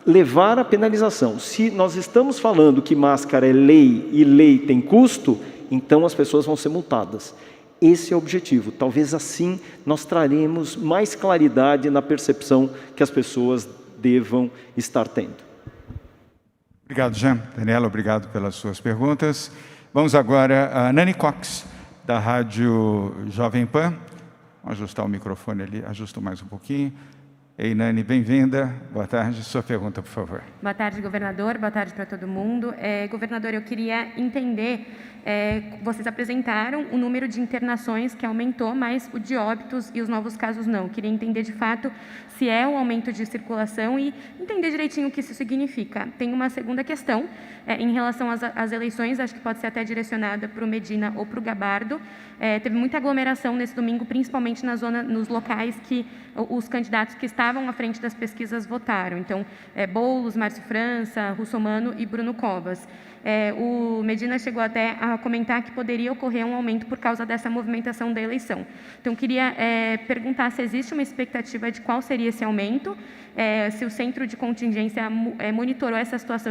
B: levar a penalização. Se nós estamos falando que máscara é lei e lei tem custo, então as pessoas vão ser multadas. Esse é o objetivo. Talvez assim nós traremos mais claridade na percepção que as pessoas devam estar tendo.
A: Obrigado, Jean. Daniela, obrigado pelas suas perguntas. Vamos agora a Nani Cox, da Rádio Jovem Pan. Vamos ajustar o microfone ali, ajusta mais um pouquinho. Ei, Nani, bem-vinda. Boa tarde. Sua pergunta, por favor.
J: Boa tarde, governador. Boa tarde para todo mundo. Governador, eu queria entender, vocês apresentaram o número de internações que aumentou, mas o de óbitos e os novos casos não. Eu queria entender, de fato, se é um aumento de circulação e entender direitinho o que isso significa. Tem uma segunda questão, em relação às eleições, acho que pode ser até direcionada para o Medina ou para o Gabardo. Teve muita aglomeração nesse domingo, principalmente nos locais que os candidatos que estavam à frente das pesquisas votaram. Então, Boulos, Márcio França, Russomano e Bruno Covas. O Medina chegou até a comentar que poderia ocorrer um aumento por causa dessa movimentação da eleição. Então, queria perguntar se existe uma expectativa de qual seria esse aumento, se o centro de contingência monitorou essa situação,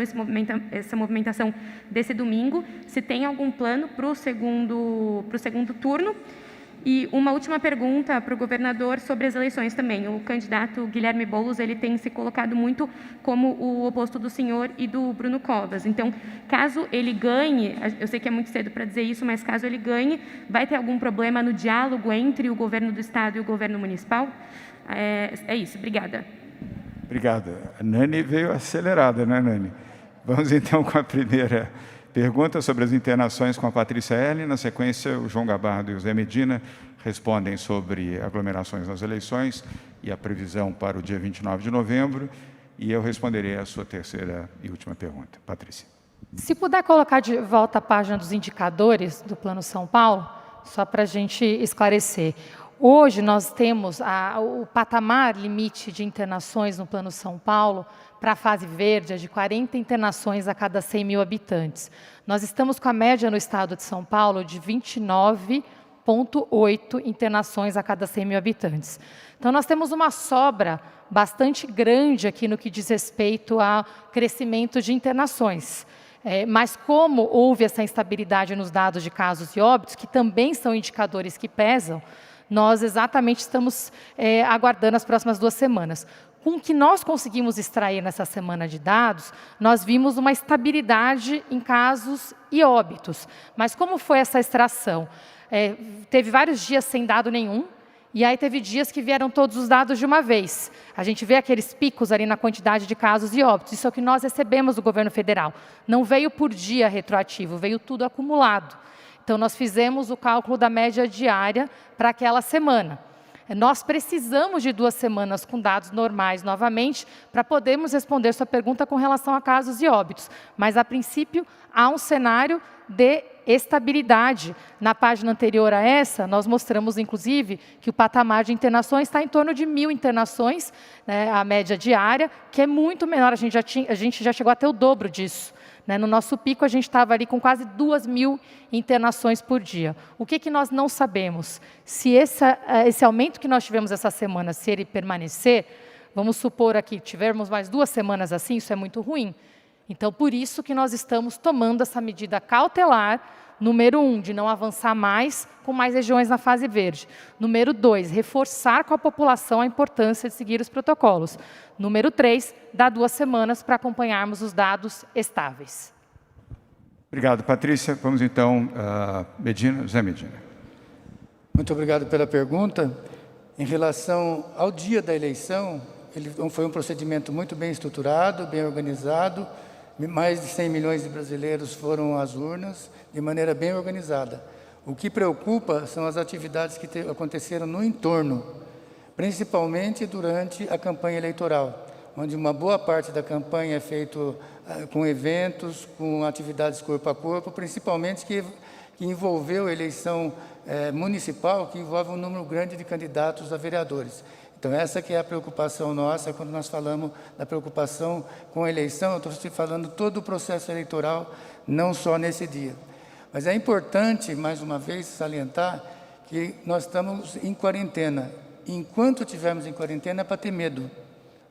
J: essa movimentação desse domingo, se tem algum plano para o segundo turno. E uma última pergunta para o governador sobre as eleições também. O candidato Guilherme Boulos, ele tem se colocado muito como o oposto do senhor e do Bruno Covas. Então, caso ele ganhe, eu sei que é muito cedo para dizer isso, mas caso ele ganhe, vai ter algum problema no diálogo entre o governo do Estado e o governo municipal? É isso, obrigada.
A: Obrigado. A Nani veio acelerada, né, Nani? Vamos então com a primeira pergunta sobre as internações com a Patrícia Erle. Na sequência, o João Gabardo e o Zé Medina respondem sobre aglomerações nas eleições e a previsão para o dia 29 de novembro. E eu responderei a sua terceira e última pergunta. Patrícia.
C: Se puder colocar de volta a página dos indicadores do Plano São Paulo, só para a gente esclarecer. Hoje nós temos o patamar limite de internações no Plano São Paulo para a fase verde é de 40 internações a cada 100 mil habitantes. Nós estamos com a média no estado de São Paulo de 29,8 internações a cada 100 mil habitantes. Então, nós temos uma sobra bastante grande aqui no que diz respeito ao crescimento de internações. Mas como houve essa instabilidade nos dados de casos e óbitos, que também são indicadores que pesam, nós exatamente estamos aguardando as próximas 2 semanas. Com o que nós conseguimos extrair nessa semana de dados, nós vimos uma estabilidade em casos e óbitos. Mas como foi essa extração? Teve vários dias sem dado nenhum, e aí teve dias que vieram todos os dados de uma vez. A gente vê aqueles picos ali na quantidade de casos e óbitos. Isso é o que nós recebemos do governo federal. Não veio por dia retroativo, veio tudo acumulado. Então, nós fizemos o cálculo da média diária para aquela semana. Nós precisamos de 2 semanas com dados normais novamente para podermos responder sua pergunta com relação a casos e óbitos. Mas, a princípio, há um cenário de estabilidade. Na página anterior a essa, nós mostramos, inclusive, que o patamar de internações está em torno de 1.000 internações, né, a média diária, que é muito menor. A gente já chegou a ter o dobro disso. No nosso pico, a gente estava ali com quase 2.000 internações por dia. O que nós não sabemos? Se esse aumento que nós tivemos essa semana, se ele permanecer, vamos supor aqui, tivermos mais 2 semanas assim, isso é muito ruim. Então, por isso que nós estamos tomando essa medida cautelar, número 1, de não avançar mais com mais regiões na fase verde. Número 2, reforçar com a população a importância de seguir os protocolos. Número 3, dar 2 semanas para acompanharmos os dados estáveis.
A: Obrigado, Patrícia. Vamos então, Zé Medina.
D: Muito obrigado pela pergunta. Em relação ao dia da eleição, ele foi um procedimento muito bem estruturado, bem organizado. Mais de 100 milhões de brasileiros foram às urnas de maneira bem organizada. O que preocupa são as atividades que aconteceram no entorno, principalmente durante a campanha eleitoral, onde uma boa parte da campanha é feita com eventos, com atividades corpo a corpo, principalmente que envolveu a eleição municipal, que envolve um número grande de candidatos a vereadores. Então, essa que é a preocupação nossa, quando nós falamos da preocupação com a eleição, eu estou falando todo o processo eleitoral, não só nesse dia. Mas é importante, mais uma vez, salientar que nós estamos em quarentena. Enquanto estivermos em quarentena, é para ter medo.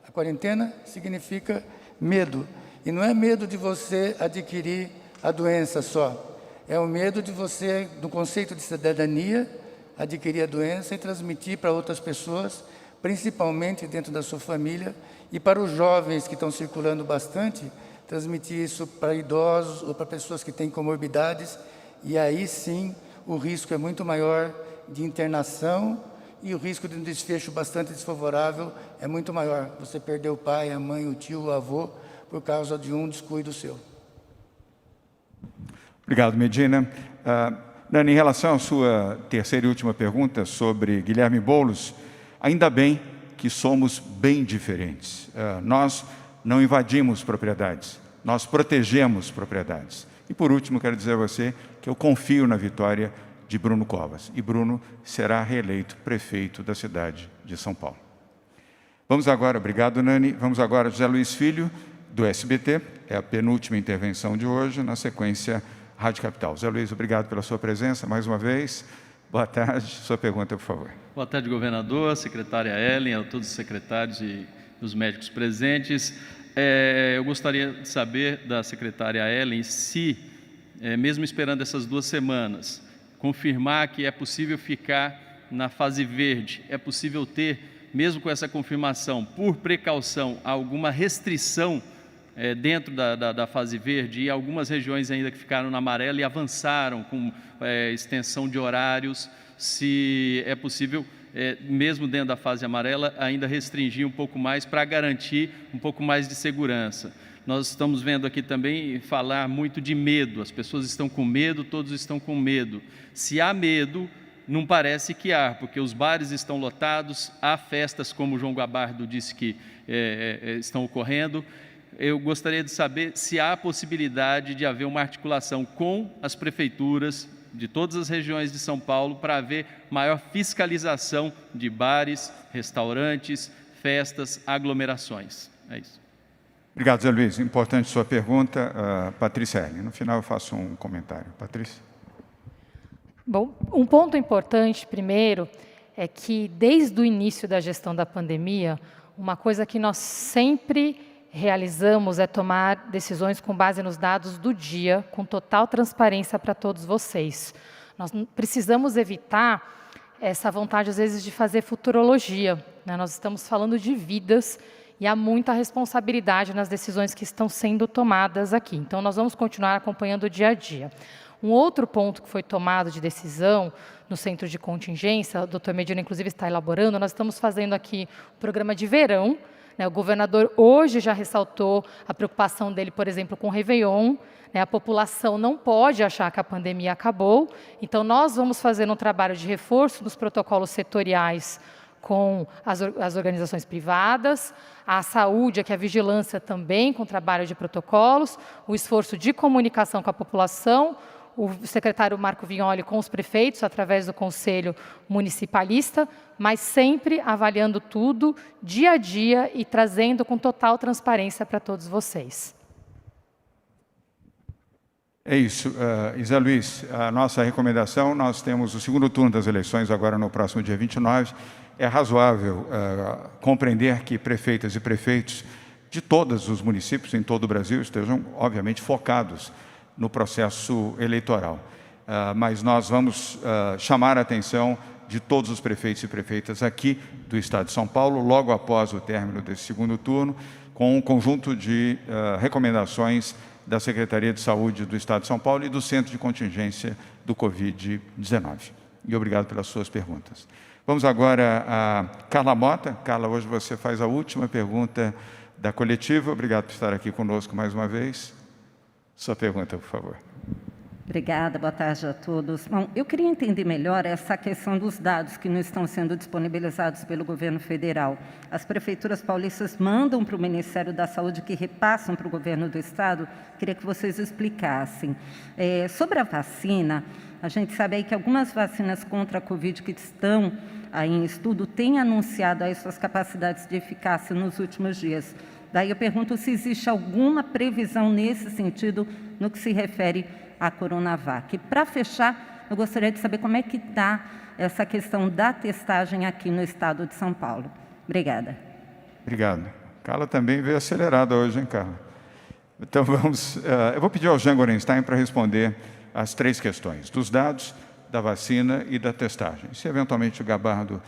D: A quarentena significa medo. E não é medo de você adquirir a doença só. É o medo de você, no conceito de cidadania, adquirir a doença e transmitir para outras pessoas, principalmente dentro da sua família, e para os jovens que estão circulando bastante, transmitir isso para idosos ou para pessoas que têm comorbidades, e aí sim o risco é muito maior de internação e o risco de um desfecho bastante desfavorável é muito maior. Você perdeu o pai, a mãe, o tio, o avô, por causa de um descuido seu.
A: Obrigado, Medina. Nani, em relação à sua terceira e última pergunta sobre Guilherme Boulos, ainda bem que somos bem diferentes. Nós não invadimos propriedades, nós protegemos propriedades. E, por último, quero dizer a você que eu confio na vitória de Bruno Covas. E Bruno será reeleito prefeito da cidade de São Paulo. Vamos agora, obrigado, Nani. Vamos agora, José Luiz Filho, do SBT. É a penúltima intervenção de hoje, na sequência, Rádio Capital. José Luiz, obrigado pela sua presença mais uma vez. Boa tarde. Sua pergunta, por favor.
K: Boa tarde, governador, secretária Ellen, a todos os secretários e os médicos presentes. Eu gostaria de saber da secretária Ellen se, mesmo esperando essas 2 semanas, confirmar que é possível ficar na fase verde, é possível ter, mesmo com essa confirmação, por precaução, alguma restrição dentro da fase verde e algumas regiões ainda que ficaram na amarela e avançaram com extensão de horários, se é possível, mesmo dentro da fase amarela, ainda restringir um pouco mais para garantir um pouco mais de segurança. Nós estamos vendo aqui também falar muito de medo, as pessoas estão com medo, todos estão com medo. Se há medo, não parece que há, porque os bares estão lotados, há festas, como o João Gabardo disse que estão ocorrendo. Eu gostaria de saber se há possibilidade de haver uma articulação com as prefeituras de todas as regiões de São Paulo para haver maior fiscalização de bares, restaurantes, festas, aglomerações. É isso.
A: Obrigado, Zé Luiz. Importante sua pergunta. Patrícia Ellen. No final eu faço um comentário. Patrícia.
C: Bom, um ponto importante, primeiro, é que desde o início da gestão da pandemia, uma coisa que nós sempre realizamos é tomar decisões com base nos dados do dia, com total transparência para todos vocês. Nós precisamos evitar essa vontade, às vezes, de fazer futurologia, né? Nós estamos falando de vidas e há muita responsabilidade nas decisões que estão sendo tomadas aqui. Então, nós vamos continuar acompanhando o dia a dia. Um outro ponto que foi tomado de decisão no centro de contingência, o doutor Medina, inclusive, está elaborando, nós estamos fazendo aqui o programa de verão. O governador hoje já ressaltou a preocupação dele, por exemplo, com o Réveillon. A população não pode achar que a pandemia acabou. Então, nós vamos fazer um trabalho de reforço dos protocolos setoriais com as organizações privadas, a saúde, aqui a vigilância também com trabalho de protocolos, o esforço de comunicação com a população, o secretário Marco Vignoli com os prefeitos, através do Conselho Municipalista, mas sempre avaliando tudo, dia a dia, e trazendo com total transparência para todos vocês.
A: É isso. Zé Luiz, a nossa recomendação, nós temos o segundo turno das eleições agora no próximo dia 29. É razoável compreender que prefeitas e prefeitos de todos os municípios em todo o Brasil estejam, obviamente, focados no processo eleitoral. Mas nós vamos chamar a atenção de todos os prefeitos e prefeitas aqui do Estado de São Paulo, logo após o término desse segundo turno, com um conjunto de recomendações da Secretaria de Saúde do Estado de São Paulo e do Centro de Contingência do Covid-19. E obrigado pelas suas perguntas. Vamos agora a Carla Mota. Carla, hoje você faz a última pergunta da coletiva. Obrigado por estar aqui conosco mais uma vez. Sua pergunta, por favor.
L: Obrigada, boa tarde a todos. Bom, eu queria entender melhor essa questão dos dados que não estão sendo disponibilizados pelo governo federal. As prefeituras paulistas mandam para o Ministério da Saúde, que repassam para o governo do Estado. Queria que vocês explicassem. Sobre a vacina, a gente sabe aí que algumas vacinas contra a Covid que estão aí em estudo têm anunciado aí suas capacidades de eficácia nos últimos dias. Daí eu pergunto se existe alguma previsão nesse sentido no que se refere à Coronavac. E para fechar, Eu gostaria de saber como é que está essa questão da testagem aqui no estado de São Paulo. Obrigada.
A: Obrigado. Carla também veio acelerada hoje, hein, Carla? Então, eu vou pedir ao Jean Gorenstein para responder as 3 questões, dos dados, da vacina e da testagem. Se, eventualmente, o Gabardo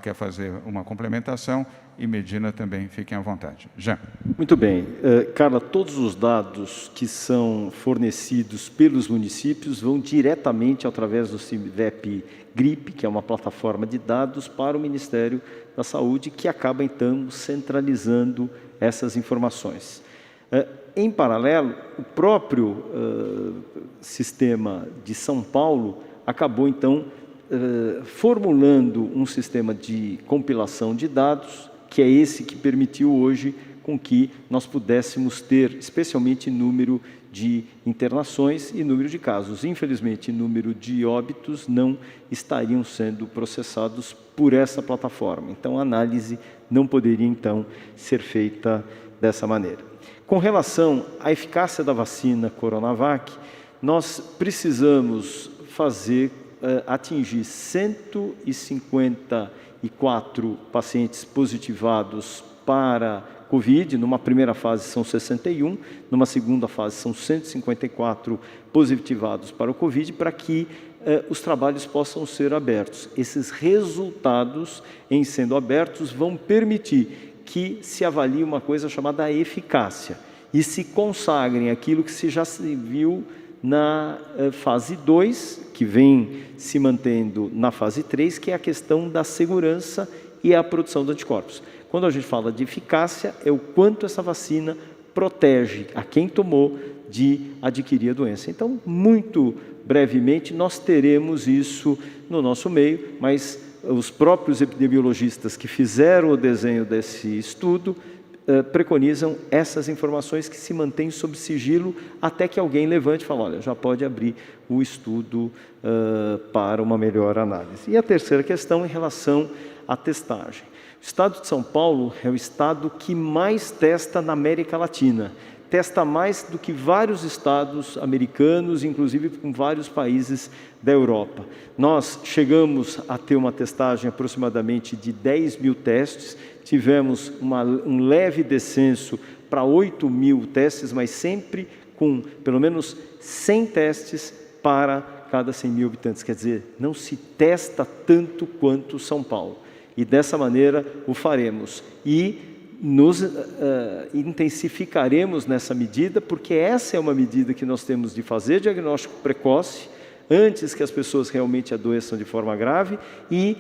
A: quer fazer uma complementação, e Medina também, fiquem à vontade. Jean.
B: Muito bem. Carla, todos os dados que são fornecidos pelos municípios vão diretamente, através do CIVEP GRIP, que é uma plataforma de dados, para o Ministério da Saúde, que acaba, então, centralizando essas informações. Em paralelo, o próprio sistema de São Paulo acabou, então, formulando um sistema de compilação de dados, que é esse que permitiu hoje com que nós pudéssemos ter, especialmente, número de internações e número de casos. Infelizmente, número de óbitos não estariam sendo processados por essa plataforma. Então, a análise não poderia, então, ser feita dessa maneira. Com relação à eficácia da vacina Coronavac, nós precisamos atingir 154 pacientes positivados para Covid. Numa primeira fase são 61, numa segunda fase são 154 positivados para o Covid, para que os trabalhos possam ser abertos. Esses resultados, em sendo abertos, vão permitir que se avalie uma coisa chamada eficácia e se consagrem aquilo que já se viu na fase 2, que vem se mantendo na fase 3, que é a questão da segurança e a produção de anticorpos. Quando a gente fala de eficácia, é o quanto essa vacina protege a quem tomou de adquirir a doença. Então, muito brevemente, nós teremos isso no nosso meio, mas os próprios epidemiologistas que fizeram o desenho desse estudo preconizam essas informações que se mantêm sob sigilo até que alguém levante e fale, olha, já pode abrir o estudo para uma melhor análise. E a terceira questão em relação à testagem. O estado de São Paulo é o estado que mais testa na América Latina. Testa mais do que vários estados americanos, inclusive com vários países da Europa. Nós chegamos a ter uma testagem aproximadamente de 10 mil testes, tivemos um leve descenso para 8 mil testes, mas sempre com pelo menos 100 testes para cada 100 mil habitantes. Quer dizer, não se testa tanto quanto São Paulo. E dessa maneira o faremos. E nos intensificaremos nessa medida, porque essa é uma medida que nós temos de fazer diagnóstico precoce, antes que as pessoas realmente adoeçam de forma grave e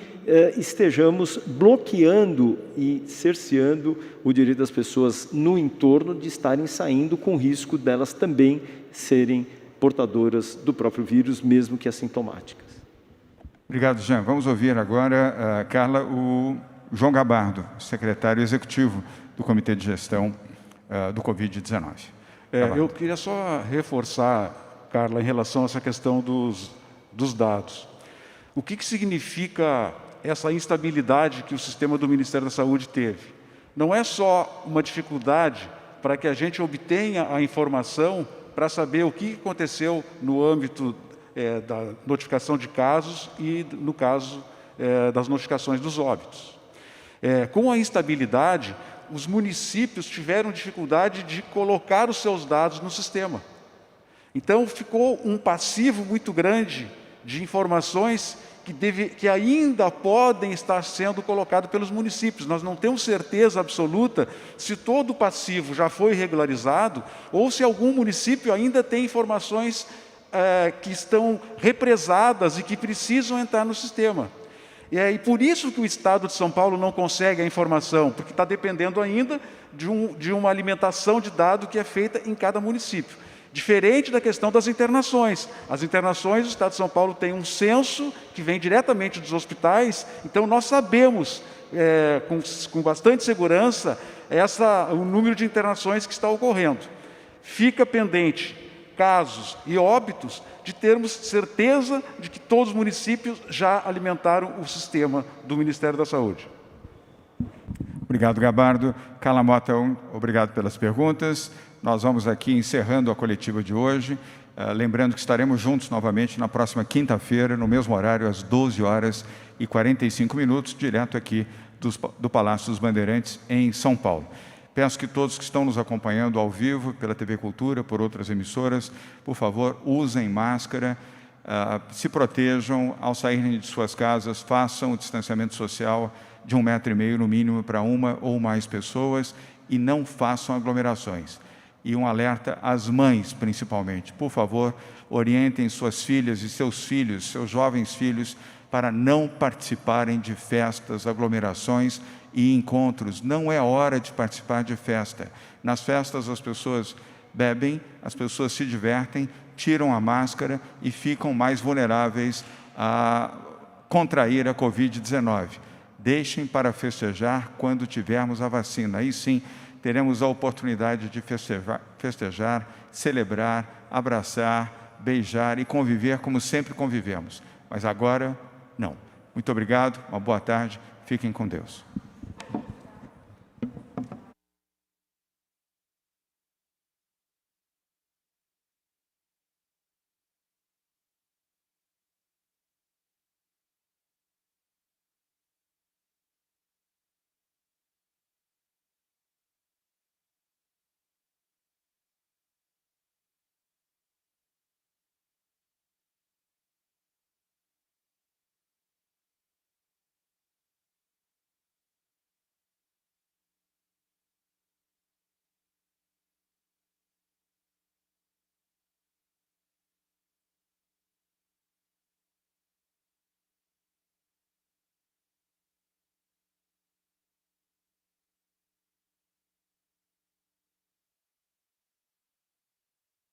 B: estejamos bloqueando e cerceando o direito das pessoas no entorno de estarem saindo com risco delas também serem portadoras do próprio vírus, mesmo que assintomáticas.
A: Obrigado, Jean. Vamos ouvir agora, Carla, o João Gabardo, secretário executivo do Comitê de Gestão do Covid-19.
G: Eu queria só reforçar, Carla, em relação a essa questão dos dados. O que significa essa instabilidade que o sistema do Ministério da Saúde teve? Não é só uma dificuldade para que a gente obtenha a informação para saber o que aconteceu no âmbito da notificação de casos e, no caso, das notificações dos óbitos. Com a instabilidade, os municípios tiveram dificuldade de colocar os seus dados no sistema. Então, ficou um passivo muito grande de informações que ainda podem estar sendo colocadas pelos municípios. Nós não temos certeza absoluta se todo o passivo já foi regularizado ou se algum município ainda tem informações que estão represadas e que precisam entrar no sistema. E por isso que o Estado de São Paulo não consegue a informação, porque está dependendo ainda de uma alimentação de dado que é feita em cada município. Diferente da questão das internações. As internações, o Estado de São Paulo tem um censo que vem diretamente dos hospitais, então nós sabemos, com bastante segurança, o número de internações que está ocorrendo. Fica pendente casos e óbitos de termos certeza de que todos os municípios já alimentaram o sistema do Ministério da Saúde.
A: Obrigado, Gabardo. Carla Mota, obrigado pelas perguntas. Nós vamos aqui encerrando a coletiva de hoje Lembrando que estaremos juntos novamente na próxima quinta-feira, no mesmo horário, às 12h45, direto aqui do Palácio dos Bandeirantes, em São Paulo. Peço que todos que estão nos acompanhando ao vivo, pela TV Cultura, por outras emissoras, por favor, usem máscara, se protejam ao saírem de suas casas, façam o distanciamento social de 1,5 metro no mínimo para uma ou mais pessoas e não façam aglomerações. E um alerta às mães, principalmente. Por favor, orientem suas filhas e seus filhos, seus jovens filhos, para não participarem de festas, aglomerações e encontros. Não é hora de participar de festa. Nas festas as pessoas bebem, as pessoas se divertem, tiram a máscara e ficam mais vulneráveis a contrair a Covid-19. Deixem para festejar quando tivermos a vacina. Aí sim, teremos a oportunidade de festejar, celebrar, abraçar, beijar e conviver como sempre convivemos. Mas agora, não. Muito obrigado, uma boa tarde, fiquem com Deus.